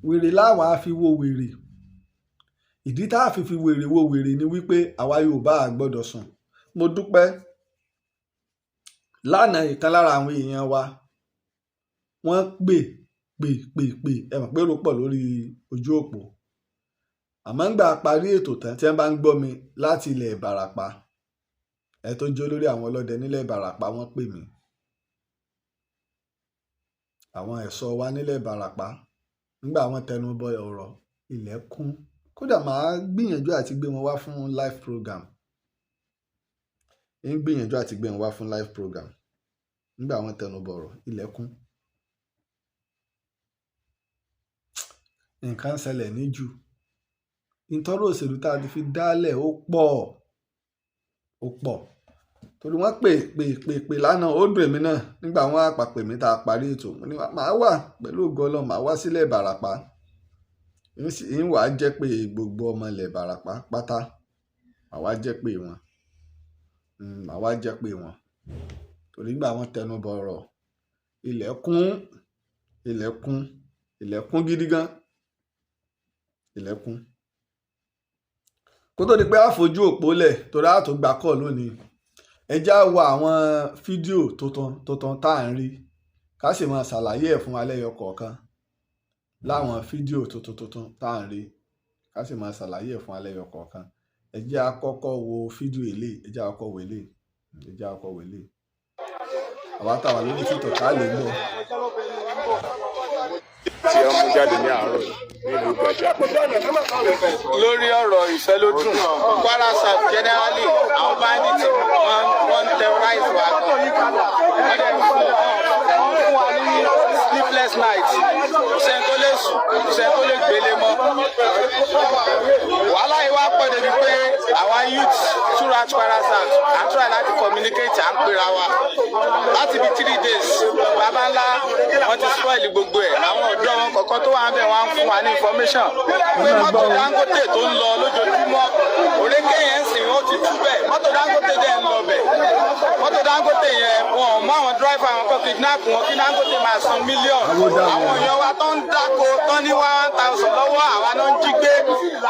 Wèrè láwọn á fi wo wèrè ìdí tá a fi wèrè wo wèrè ni wípé àwa Yorùbá à gbọ́dọ̀ sùn. Mo dúpẹ́ lánàá ìkan lára àwọn èèyàn wa wọ́n pè ẹ mọ̀ pé èrò pọ̀ lórí ojú òpó àmọ́ ńgbà parí ètò tán tí wọ́n bá ń gbọ́ mi láti ilẹ̀ Ìbàràpá ẹ tó jẹ́ olórí àwọn ọlọ́dẹ nílẹ̀ Ìbàràpá wọ́n pè mí àwọn ẹ̀ṣọ́ wa nílẹ̀ Ìbàràpá nígbà wọ́n tẹnu bọ ọ̀rọ̀ ilẹ̀ kún kódà màá gbìyànjú àti gbé wọn wá fún live program nígbà wọ́n tẹnu bọ ọ̀rọ̀ ilẹ̀ kún. Nǹkan ṣẹlẹ̀ níjù ìtọ́rọ̀ òṣèlú tá a ti fi dálẹ̀ ó pọ̀ torí wọ́n pè lánàá ó dùn èmi náà nígbà wọ́n àpàpè mi tá a parí ètò mo ní màá wà pẹ̀lú ògo Ọlọ́run màá wá sílẹ̀ Ìbàràpá ń wàá jẹ́ pé gbogbo ọmọ ilẹ̀ Ìbàràpá pátá màá wá jẹ́ pé wọn torí nígbà wọ́n tẹnu bọ ọ̀rọ̀ ilẹ̀ kún gidi gan ilẹ̀kùn kó tó di pé a fojú òpó lẹ̀ torí a tó gbà kọ́ lónìí ẹ já wo àwọn fídíò tuntun tá à ń rí ká sì máa ṣàlàyé ẹ̀ fún wa lẹ́yọ kọ̀ọ̀kan láwọn fídíò tuntun tá à ń rí ká sì máa ṣàlàyé ẹ̀ fún alẹ́ kọ̀ọ̀kan. Ẹ jẹ́ á kọ́kọ́ wo fídíò eléyìí, ẹ jẹ́ á kọ́kọ́ wo eléyìí, ẹ jẹ́ á kọ́kọ́ wo eléyìí. Àwa táwa lórí títọ̀ ká lè gbọ́. Tí wọ́n mú jáde ní àárọ̀ nílùú Ìgbàjà. Lórí ọ̀rọ̀ ìfẹ́lódùn, Kwara South generally àwọn bandits wọ́n terrorize wa gan. Wọ́n dẹ̀ fún wa ní sleepless night. Ìṣẹ́ tó lè sùn, ìṣẹ́ tó lè gbélé mọ́. Wàhálà yìí wá pọ̀ débi pé àwa youth throughout Kwara South à ń try láti communicate à ń pera wa. Láti bí 3 days, bàbá ńlá wọ́n ti spoil gbogbo ẹ̀. Àwọn ọ̀dọ́ wọn kọ̀ọ̀kan tó wà ń bẹ̀ wọ́n á fún wa ní information pé mọ́tò Dangote tó ń lọ lójoojúmọ́ òrékè yẹn ń sìn ó ti tú bẹ́ẹ̀ mọ́tò Dangote dẹ̀ ń lọ bẹ̀ mọ́tò Dangote yẹn wọn ò mọ àwọn driver àwọn kan kidnap wọn kí Dangote máa san mílíọ̀nù àwọn èèyàn wa tó ń dáko tán ní 1,000 lọ́wọ́ àwa náà ń jí gbé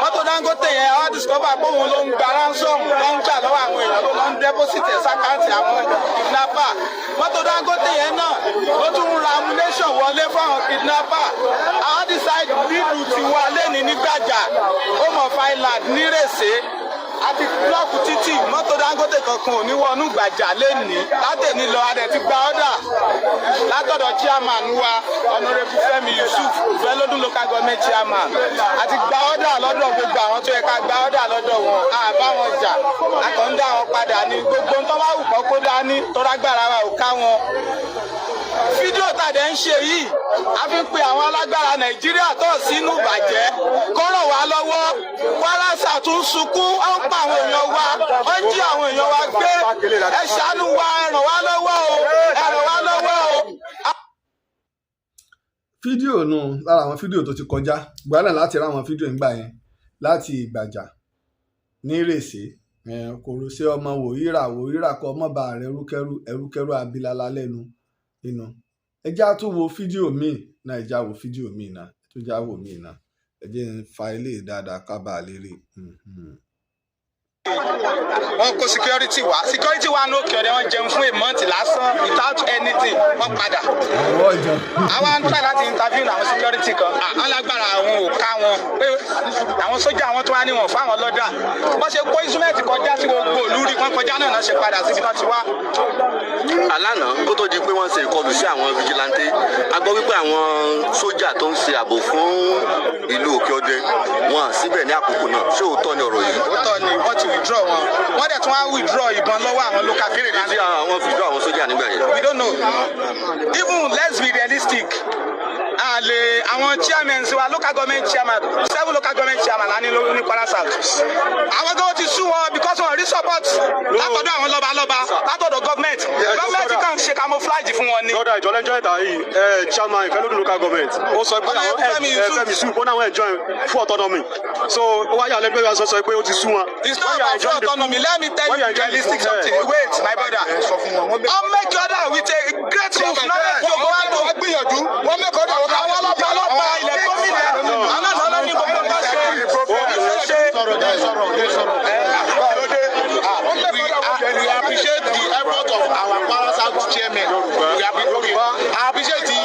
mọ́tò Dangote yẹn àwọn discover pé òun ló ń gba ransom ló ń gbà lọ́wọ́ àwọn èèyàn ló lọ ń deposit ẹ̀ sákàǹtì àwọn kidnapper mọ́tò Dangote yẹn náà ló tún ń ra ammunition wọlé fún àwọn kidnapper àwọn decide bílù ti wà lẹ́ni ní Gbàjà home of Island nírèsé àti búlọ́ọ̀kù títì mọ́tò Dangote kankan ò ní wọnú Gbàjà lẹ́ni látẹ̀ni lọ adẹ̀ ti gba ọ́dà látọ̀dọ̀ chairman wa Honorable Fẹ́mi Yusuf Ìfẹ́lódùn local government chairman àti gba ọ́dà lọ́dọ̀ gbogbo àwọn tó yẹ ká gba ọ́dà lọ́dọ̀ wọn àbá wọn jà àkàndá wọn padà ní gbogbo nǹkan bá wù kọ́ kó dání tó lágbára wa ò ká wọn. Fídíò tàdé ń ṣe yìí a fi ń pe àwọn alágbára Nàìjíríà tó sínú ìbàjẹ́ kó ràn wá lọ́wọ́ Kwara South ń sunkún ó ń pa àwọn èèyàn wa ó ń jí àwọn èèyàn wa gbé ẹ ṣàánú wa ẹ ràn wá lọ́wọ́ o ẹ ràn wá lọ́wọ́ o. Fídíò nù lára àwọn fídíò tó ti kọjá gbọ́dọ̀ láti ra àwọn fídíò ńgbà yẹn láti Ìgbàjà ní Rèsé kòròsé ọmọ wòyíra kọ ọmọọba rẹ ẹrúkẹrú abilala lẹ́nu nínú ẹjá tún wo fídíò míì náà ẹjá wo fídíò míì náà tó já wò míì náà ẹjẹ ń fa ilé dáadáa kábàá lérè. wọ́n kó security wa ní òkè ọ̀dẹ̀ wọ́n jẹun fún a month lásán without anything wọ́n padà. àwa ń try láti interview àwọn security kan àwọn lágbára àwọn ò ká wọn pé àwọn sójà wọn tó wá níwọ̀n fáwọn lọ́dà wọ́n ṣe kó instrument kọjá tí gbogbo òlú rí wọ́n kọjá náà ṣe padà síbi tán ti wá. alánà kó tó di pé wọ́n ṣe ìkọlù sí àwọn vigilante a gbọ́ wípé àwọn sójà tó ń ṣe ààbò fún ìlú òkè ọdẹ wọn síbẹ̀ ní àkókò náà ṣé òótọ́ ni ọ̀rọ̀ yìí. òótọ́ ni wọ́n ti withdraw wọn wọ́n dẹ̀ tún wá withdraw ìbọn lọ́wọ́ àwọn local kéré náà. ṣé àwọn withdraw àwọn sójà nígbà yẹn. we don't know even let's be realistic àwọn chairmen wa local government chairman 7 local government chairman ní Kwara South àwọn tó ti sú wọn because wọn rí support látọ̀dọ̀ àwọn lọ́balọ́ba látọ̀dọ̀ government kan ṣe camouflage fún wọn ni. lọ́dà ìjọlẹ́jọ́ ìta yìí chairman Ìfẹ́lódùn local government ó sọ pé àwọn Fẹ́mi Yusuf ó náà wọ́n enjoy full autonomy so ó wáyà lẹ́gbẹ́ wa sọ pé ó ti sú wọn. it's not about full autonomy let me tell you realistic something wait my brother I'll make you order with a great move not let you go out to gbìyànjú wọ́n make order wọ́n àwọn ọlọ́pàá ilẹ̀ gómìnà àwọn àlọ́ ní gbogbo nǹkan ṣe we appreciate the effort of our Kwara South chairman I appreciate the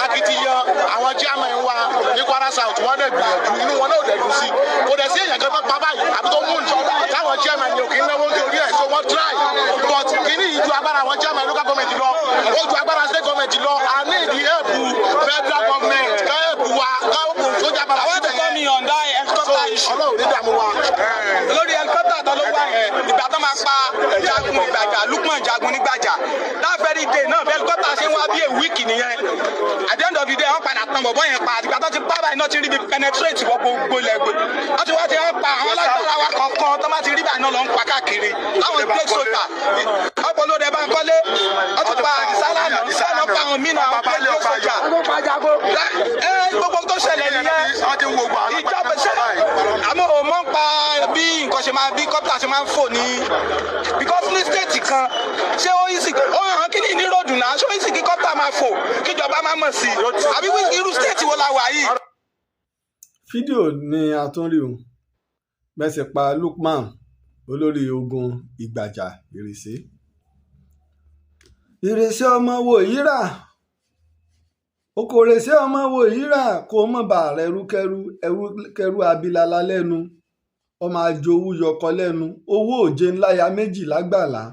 akitiyan àwọn chairman wa ní Kwara South wọ́n dẹ̀ gbìyànjú inú wọn náà dẹ̀ dùn sí kò dẹ̀ sí èèyàn kan bá báyìí àbí tó mú nǹkan táwọn chairman yóò kí ń náwó nítorí ẹ̀ so wọ́n try but kìíní yìí ju agbára àwọn chairman local government lọ ó ju agbára state government lọ a ní ìdí ẹ̀bù federal government ká ẹ̀bù wa ká ẹ̀bù sójà bàbá wa tẹ̀lé mi ọ̀ndá helicopter issue ọlọ́run ní dààmú wa lórí helicopter tó ló wà yẹn ìgbà tó máa pa jagun Ìgbàjà Lukman jagun ní Gbàjà that very day náà helicopter ṣe ń wá bí a week nìyẹn at the end of the day wọ́n padà tán bọ̀bọ̀ yẹn pa àtìgbà tó ti pa báyìí náà ti rí bí penetrate wọ gbogbo ilẹ̀gbẹ̀ wọ́n ti wá ti pa àwọn alágbára wa kankan tó má ti rí báyìí náà lọ ń pa káàkiri àwọn great soldier ọ̀pọ̀ lóde bá ń kọ́lé wọ́n ti pa àdìsálà náà sálọ pa àwọn mìíràn àwọn great soldier gbogbo tó ṣẹlẹ̀ nìyẹn ìjọba ṣẹlẹ̀ àmọ́ ò mọ̀ ń pa bí nǹkan ṣe máa bí kọ́pítà ṣe máa ń fò ní because ní stéètì kan ṣé ó yí sí ó hàn kí ní ní ròdù náà ṣé ó yí sí kí kọ́pítà máa fò kíjọba máa mọ̀ sí àbí irú stéètì wo la wà yìí. fídíò ni a tún rí o bẹ́sẹ̀ pa Lukman olórí ogun Ìgbàjà Ìrèsé ọmọ wòyíra okòrè sí ọmọ Wòyíra kó mọ̀ bá rẹ̀ ẹrúkẹrú abilala lẹ́nu ọmọ àjòwú yọkọ lẹ́nu owó òjé ńláya méjì lágbàlá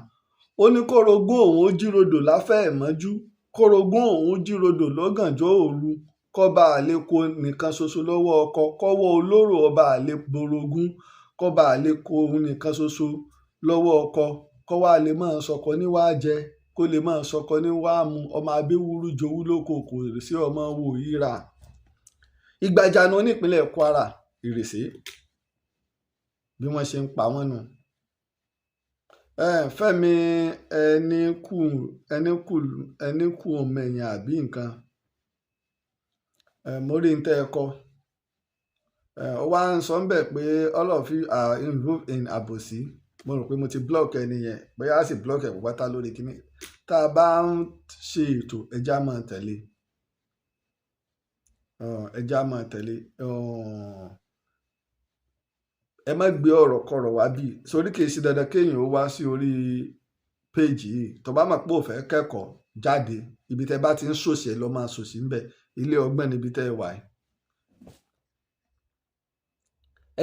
ó ní kórogún òun ó jírodò láfẹ̀ẹ́ mọ́jú kórogún òun ó jírodò lọ́gànjọ́ òru kọ́ba àlékò nìkan ṣoṣo lọ́wọ́ ọkọ kọ́wọ́ olóró ọba àléborogún kọ́ba àlékò òun nìkan ṣoṣo lọ́wọ́ ọkọ kọ́wọ́ àlè máa sọkọ níwáá jẹ kó lè máa sọkọ níwáá mu ọmọ abéwúrú jowú lóko kò sí ọmọ Wòyíra. Ìgbàjànù nípínlẹ̀ Kwara ìrèsé bí wọ́n ṣe ń pa wọ́n nù. Fẹ́mi ẹni kù ọmọẹ̀yìn àbí nǹkan mo rí ní tẹ́ ẹ kọ ó wá ń sọ ń bẹ̀ pé all of you are involved in àbòsí mo rò pé mo ti block ẹni yẹn bóyá á sì block ẹ̀ pátá lórí kíní tá a bá ń ṣe ètò ẹja máa tẹ̀lé ẹ má gbé ọ̀rọ̀ kọ̀rọ̀ wá bí sórí kìí ṣe dandan kéèyàn ó wá sí orí péèjì yìí tó bá mọ̀ pé ò fẹ́ kẹ́kọ̀ọ́ jáde ibi tẹ́ bá ti ń ṣòṣì ẹ lọ máa ṣòṣì ń bẹ̀ ilé ọgbọ́n níbi tẹ́ ẹ wà yìí.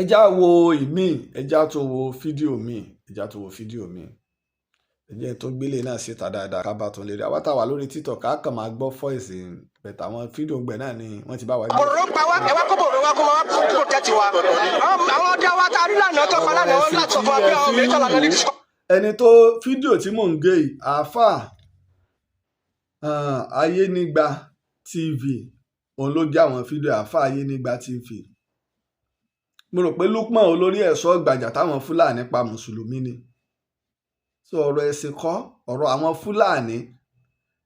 ẹjá wo ìmíì ẹjá tó wo fídíò míì ẹjẹ́ tó gbélé náà síta dáadáa ká bá tún lè rí àwa táwa lórí TikTok ká kàn máa gbọ́ fọ́ìsì bẹ̀tẹ̀ àwọn fídíò gbẹ̀ náà ni wọ́n ti bá wa gbé. òróró pa wá ẹwà kó bòrò wá kó máa protect wa àwọn ọdẹ wa tá a rí lánàá tó pa lánàá wọn láti sọ fún wa pé àwọn mẹ́tọ́ lànà ní disco. ẹni tó fídíò tí mò ń gé yìí àáfàá Ayénígba TV òun ló jẹ́ àwọn fídíò àáfàá Ayénígba TV mo rò pé Lukman olórí ẹ̀ṣọ́ Ìgbàjà táwọn Fúlàní pa mùsùlùmí ni so ọ̀rọ̀ ẹ̀sìn kọ́ ọ̀rọ̀ àwọn Fúlàní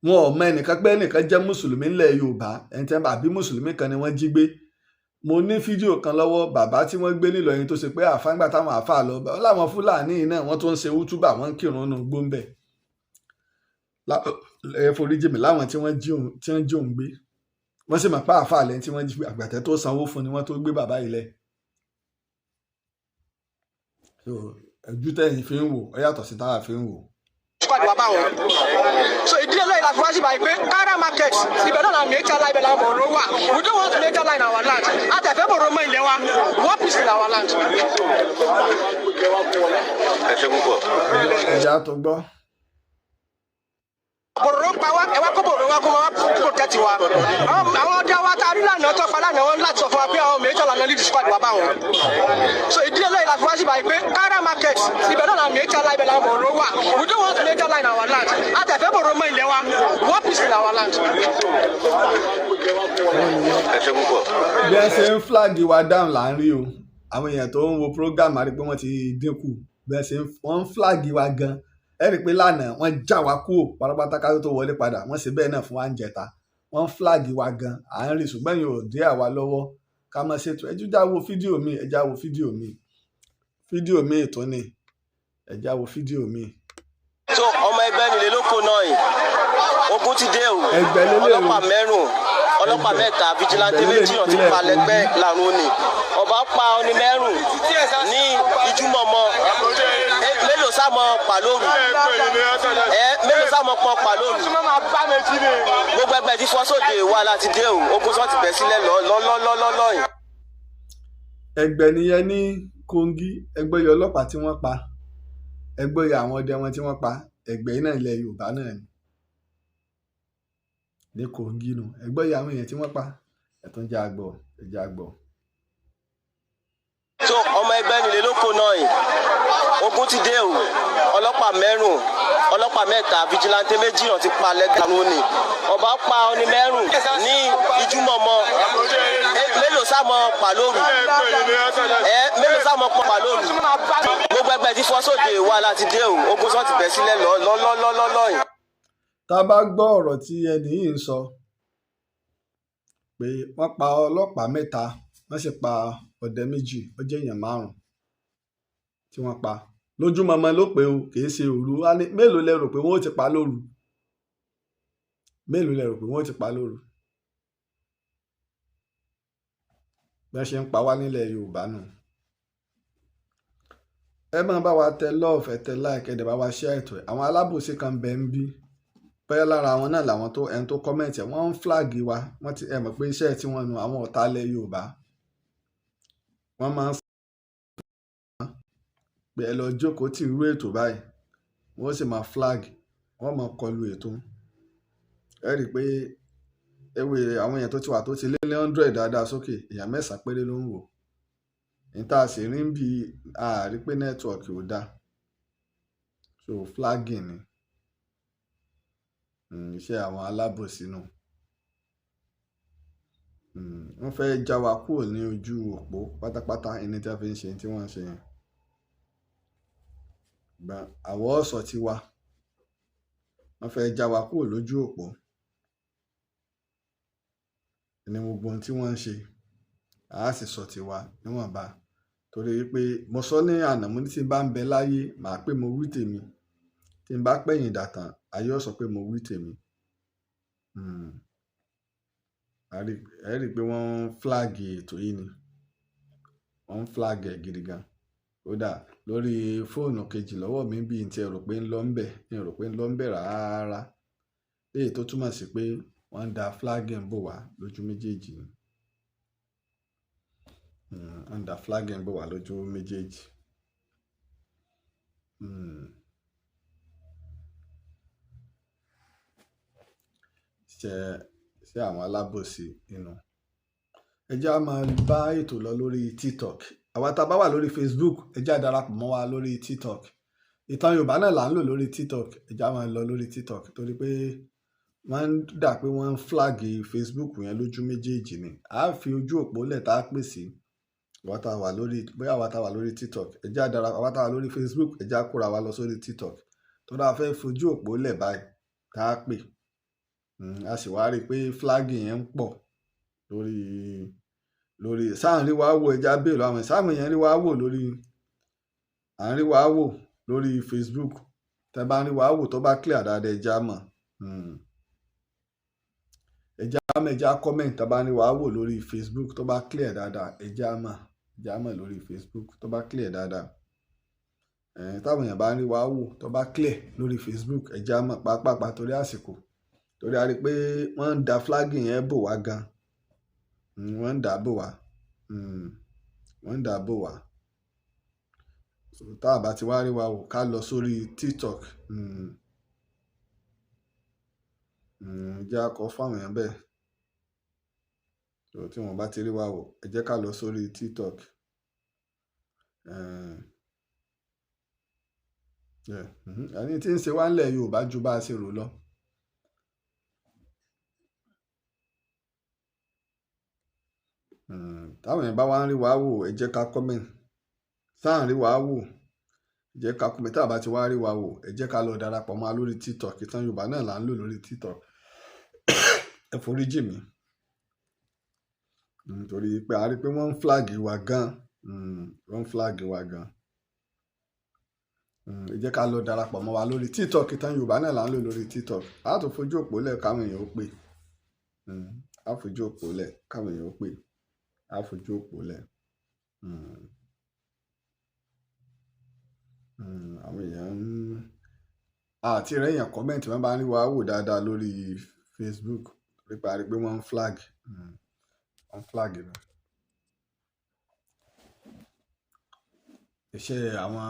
wọn ò mọ ẹnìkan pé ẹnìkan jẹ́ mùsùlùmí ńlẹ̀ Yorùbá ẹni tí àbí mùsùlùmí kan ni wọ́n jí gbé mo ní fídíò kan lọ́wọ́ bàbá tí wọ́n gbé nílọrin tó ṣe pé àfáǹgbà táwọn àfáà lọ bá láwọn Fúlàní náà wọ́n tó ń ṣe útúbà wọ́n ń kírun nù gbóǹbẹ̀ ẹ foríjì mi láwọn tí wọ́n jí òun gbé wọ́n sì mọ̀ pé àfáà lẹ́yìn tí wọ́n jí àgbàtẹ́ tó sanwó fún ni wọ́n tó gbé bàbá yìí lẹ̀ ojú tẹ̀yìn fi ń wò ó yàtọ̀ sí táwa fi ń wò. squad wa báwọn so ìdílé lẹ́yìn láti wá sí báyìí pé Kara market ibẹ̀ náà nature line ibẹ̀ náà bọ̀rọ̀ wà we don't want nature line in our land àtẹ̀fẹ́ bọ̀rọ̀ mọ́ ilé wa we want peace in our land. ẹ ṣe púpọ̀. ẹja tó gbọ́. bọ̀rọ̀ pa wá ẹwà kó bọ̀rọ̀ wá kó máa protect wa àwọn ọdẹ wa tá a rí lánàá tó pa lánàá wọn láti sọ fún wa pé àwọn mẹ́tọ́ lànà ní squad wa báwọn so ìdílé lẹ́yìn láti wá sí báyìí pé Kara market ibẹ̀ náà nature line ibẹ̀ náà bọ̀rọ̀ wà we don't want nature line in our land àtẹ̀fẹ́ bọ̀rọ̀ mọ́ ilé wa we want peace in our land. ẹ ṣe púpọ̀. bí ẹ ṣe ń flag wa down là ń rí o àwọn èèyàn tó ń wo program àrí pé wọ́n ti dínkù bí ẹ ṣe ń flag wa gan ẹ rí i pé lánàá wọ́n já wa kúrò pátápátá ká tó wọlé padà wọ́n ṣe bẹ́ẹ̀ náà fún wa ń jẹta wọ́n flag wa gan à ń rí ṣùgbọ́n yóò dé àwa lọ́wọ́ ká má ṣètò ẹjújà wo fídíò mi ẹjá wo fídíò mi ètò ni ẹjá wo fídíò mi. so ọmọ ẹgbẹ́ nílé lóko náà yìí ogun ti dé o ọlọ́pàá mẹ́rùn ọlọ́pàá mẹ́ta fìjìláńtì méjì náà ti pa lẹ́gbẹ́ làrún ni ọba pa ọni mẹ́rùn ní ìjùmọ̀mọ́ mélòó sámọ pàlóòrù mélòó sámọ pọn pàlóòrù gbogbo ẹgbẹ́ ti fọ́ sóde wa láti dé o ogun sọ ti bẹ̀ sílẹ̀ lọ́lọ́lọ́lọ́ yìí. ẹgbẹ́ nìyẹn ní Kogi ẹgbẹ́ yọ ọlọ́pàá tí wọ́n pa ẹgbẹ́ yọ àwọn ọdẹ wọn tí wọ́n pa ẹgbẹ́ náà ilẹ̀ Yorùbá náà ni ní Kogi nù ẹgbẹ́ yọ àwọn èèyàn tí wọ́n pa ẹ̀tún jẹ́ àgbọ̀ ẹ̀jẹ̀ àgbọ̀. so ọmọ ẹgbẹ́ nílé lóko náà yìí ogun ti dé o ọlọ́pàá mẹ́rùn ọlọ́pàá mẹ́ta fìjìláńtì méjì náà ti pa lẹ́gbẹ̀rún ni ọba pa ọni mẹ́rùn ní ìjùmọ̀mọ́ mélòó sámọ pàlóòrù mélòó sámọ pọn pàlóòrù gbogbo ẹgbẹ́ ti fọ́ sóde wa láti dé o ogun sọ ti bẹ̀ sílẹ̀ lọ́lọ́lọ́lọ́ yìí. tá a bá gbọ́ ọ̀rọ̀ tí ẹnì yìí ń sọ pé wọ́n pa ọlọ́pàá mẹ́ta wọ́n sì pa ọdẹ méjì ó jẹ́ èèyàn márùn-ún tí wọ́n pa lójúmọmọ ló pé o kì í ṣe òru mélòó lẹ rò pé wọ́n ó ti pa lóru bí wọ́n ṣe ń pa wá nílẹ̀ Yorùbá nù. ẹ máa bá wa tẹ love ẹ tẹ like ẹ dẹ̀ bá wa share ètò ẹ̀ àwọn alábòsí kan bẹ̀ ń bí bóyá lára àwọn náà làwọn tó ẹni tó kọ́mẹ̀ntì ẹ̀ wọ́n ń flag wa wọ́n ti ẹ mọ̀ pé iṣẹ́ tí wọ́n nu àwọn ọ̀tá ilẹ̀ Yorùbá wọ́n máa ń pé ẹ lọ jókòó tí irú ètò báyìí wọ́n sì máa flag wọ́n máa kọlu ètò ẹ rí i pé ewé àwọn èèyàn tó ti wà tó ti lé ní 100 dáadáa sókè èèyàn 9 péré ló ń wò ní tá a sì rí ń bi àárí pé nẹ́tíwọ̀kì ò dáa so flagging ni iṣẹ́ àwọn alábòsí nù wọ́n fẹ́ já wa kúrò ní ojú òpó pátápátá ẹni tí a fi ń ṣe tí wọ́n ń ṣe yẹn àwọ̀ ọ̀sọ̀ ti wa wọ́n fẹ́ já wa kúrò lójú òpó ní gbogbo ohun tí wọ́n ń ṣe àá sì sọ ti wa níwọ̀nba torí pé mo sọ ní àná mo ní tí n bá ń bẹ láyé màá pé mo wí tèmi tí n bá pẹ̀yìn dàtàn ayé ó sọ pé mo wí tèmi ẹ rí i pé wọ́n ń flag ètò yìí ni wọ́n ń flag ẹ̀ gidi gan kódà lórí fóònù kejì lọ́wọ́ mi bí n ti rò pé ń lọ ń bẹ̀ n rò pé ń lọ ń bẹ̀ rárá léyìí tó túmọ̀ sí pé wọ́n ń da flagging bò wá lójú méjèèjì ni wọ́n ń da flagging bò wá lójú méjèèjì ṣe àwọn alábòsí inú ẹ jẹ́ á máa bá ètò lọ lórí TikTok àwa tá a bá wà lórí Facebook ẹ jẹ́ á darapọ̀ mọ́ wa lórí TikTok ìtàn Yorùbá náà là ń lò lórí TikTok ẹ jẹ́ á máa lọ lórí TikTok torí pé wọ́n ń dà pé wọ́n ń flag Facebook yẹn lójú méjèèjì ni a fi ojú òpó lẹ̀ tá a pèsè àwa tá a wà lórí bóyá àwa tá a wà lórí TikTok ẹ jẹ́ á darapọ̀ àwa tá a wà lórí Facebook ẹ jẹ́ á kóra wa lọ sórí TikTok tó dáa fẹ́ fojú òpó lẹ̀ báyìí tá a pè a sì wá rí i pé flagging yẹn ń pọ̀ lórí sáàrin wá wò ẹja bèèrè àwọn sáàmì yẹn rí wá wò lórí à ń rí wá wò lórí Facebook tẹ́ bá ń rí wá wò tó bá clear dáadáa ẹja mọ̀ ẹja comment tẹ́ bá ń rí wá wò lórí Facebook tó bá clear dáadáa ẹja mọ̀ lórí Facebook tó bá clear dáadáa táwọn èèyàn bá ń rí wá wò tó bá clear lórí Facebook ẹja mọ̀ pápápá torí àsìkò torí a rí i pé wọ́n ń da flagging yẹn bò wá gan wọ́n ń dà bò wá wọ́n ń dà bò wá tá a bá ti wá rí wa wò ká lọ sórí TikTok jẹ́ akọ fáwọn èèyàn bẹ́ẹ̀ tí wọ́n bá ti rí wa wò ẹ jẹ́ ká lọ sórí TikTok ẹni tí ń ṣe wá ńlẹ̀ Yorùbá ju bá a ṣe rò lọ. Táwọn èèyàn bá wá ń rí wá wò ẹ jẹ́ ká comment sáà ń rí wá wò ẹ jẹ́ ká comment tá a bá ti wá rí wá wò ẹ jẹ́ ká lọ darapọ̀ mọ́ lórí TikTok ìtàn Yorùbá náà là ń lò lórí TikTok ẹ foríjì mi nítorí pé a rí pé wọ́n ń flag wa gan wọ́n ń flag wa gan ẹ jẹ́ ká lọ darapọ̀ mọ́ wa lórí TikTok ìtàn Yorùbá náà là ń lò lórí TikTok a tó fojú òpó lẹ̀ káwọn èèyàn ó pè a fojú òpó lẹ̀ káwọn èèyàn ó pè a fojú òpó lẹ̀ àwọn èèyàn àti rẹ̀yàn kọ́mẹ̀ntì wọ́n bá ń rí wa wò dáadáa lórí Facebook nípa rí pé wọ́n ń flag lọ iṣẹ́ àwọn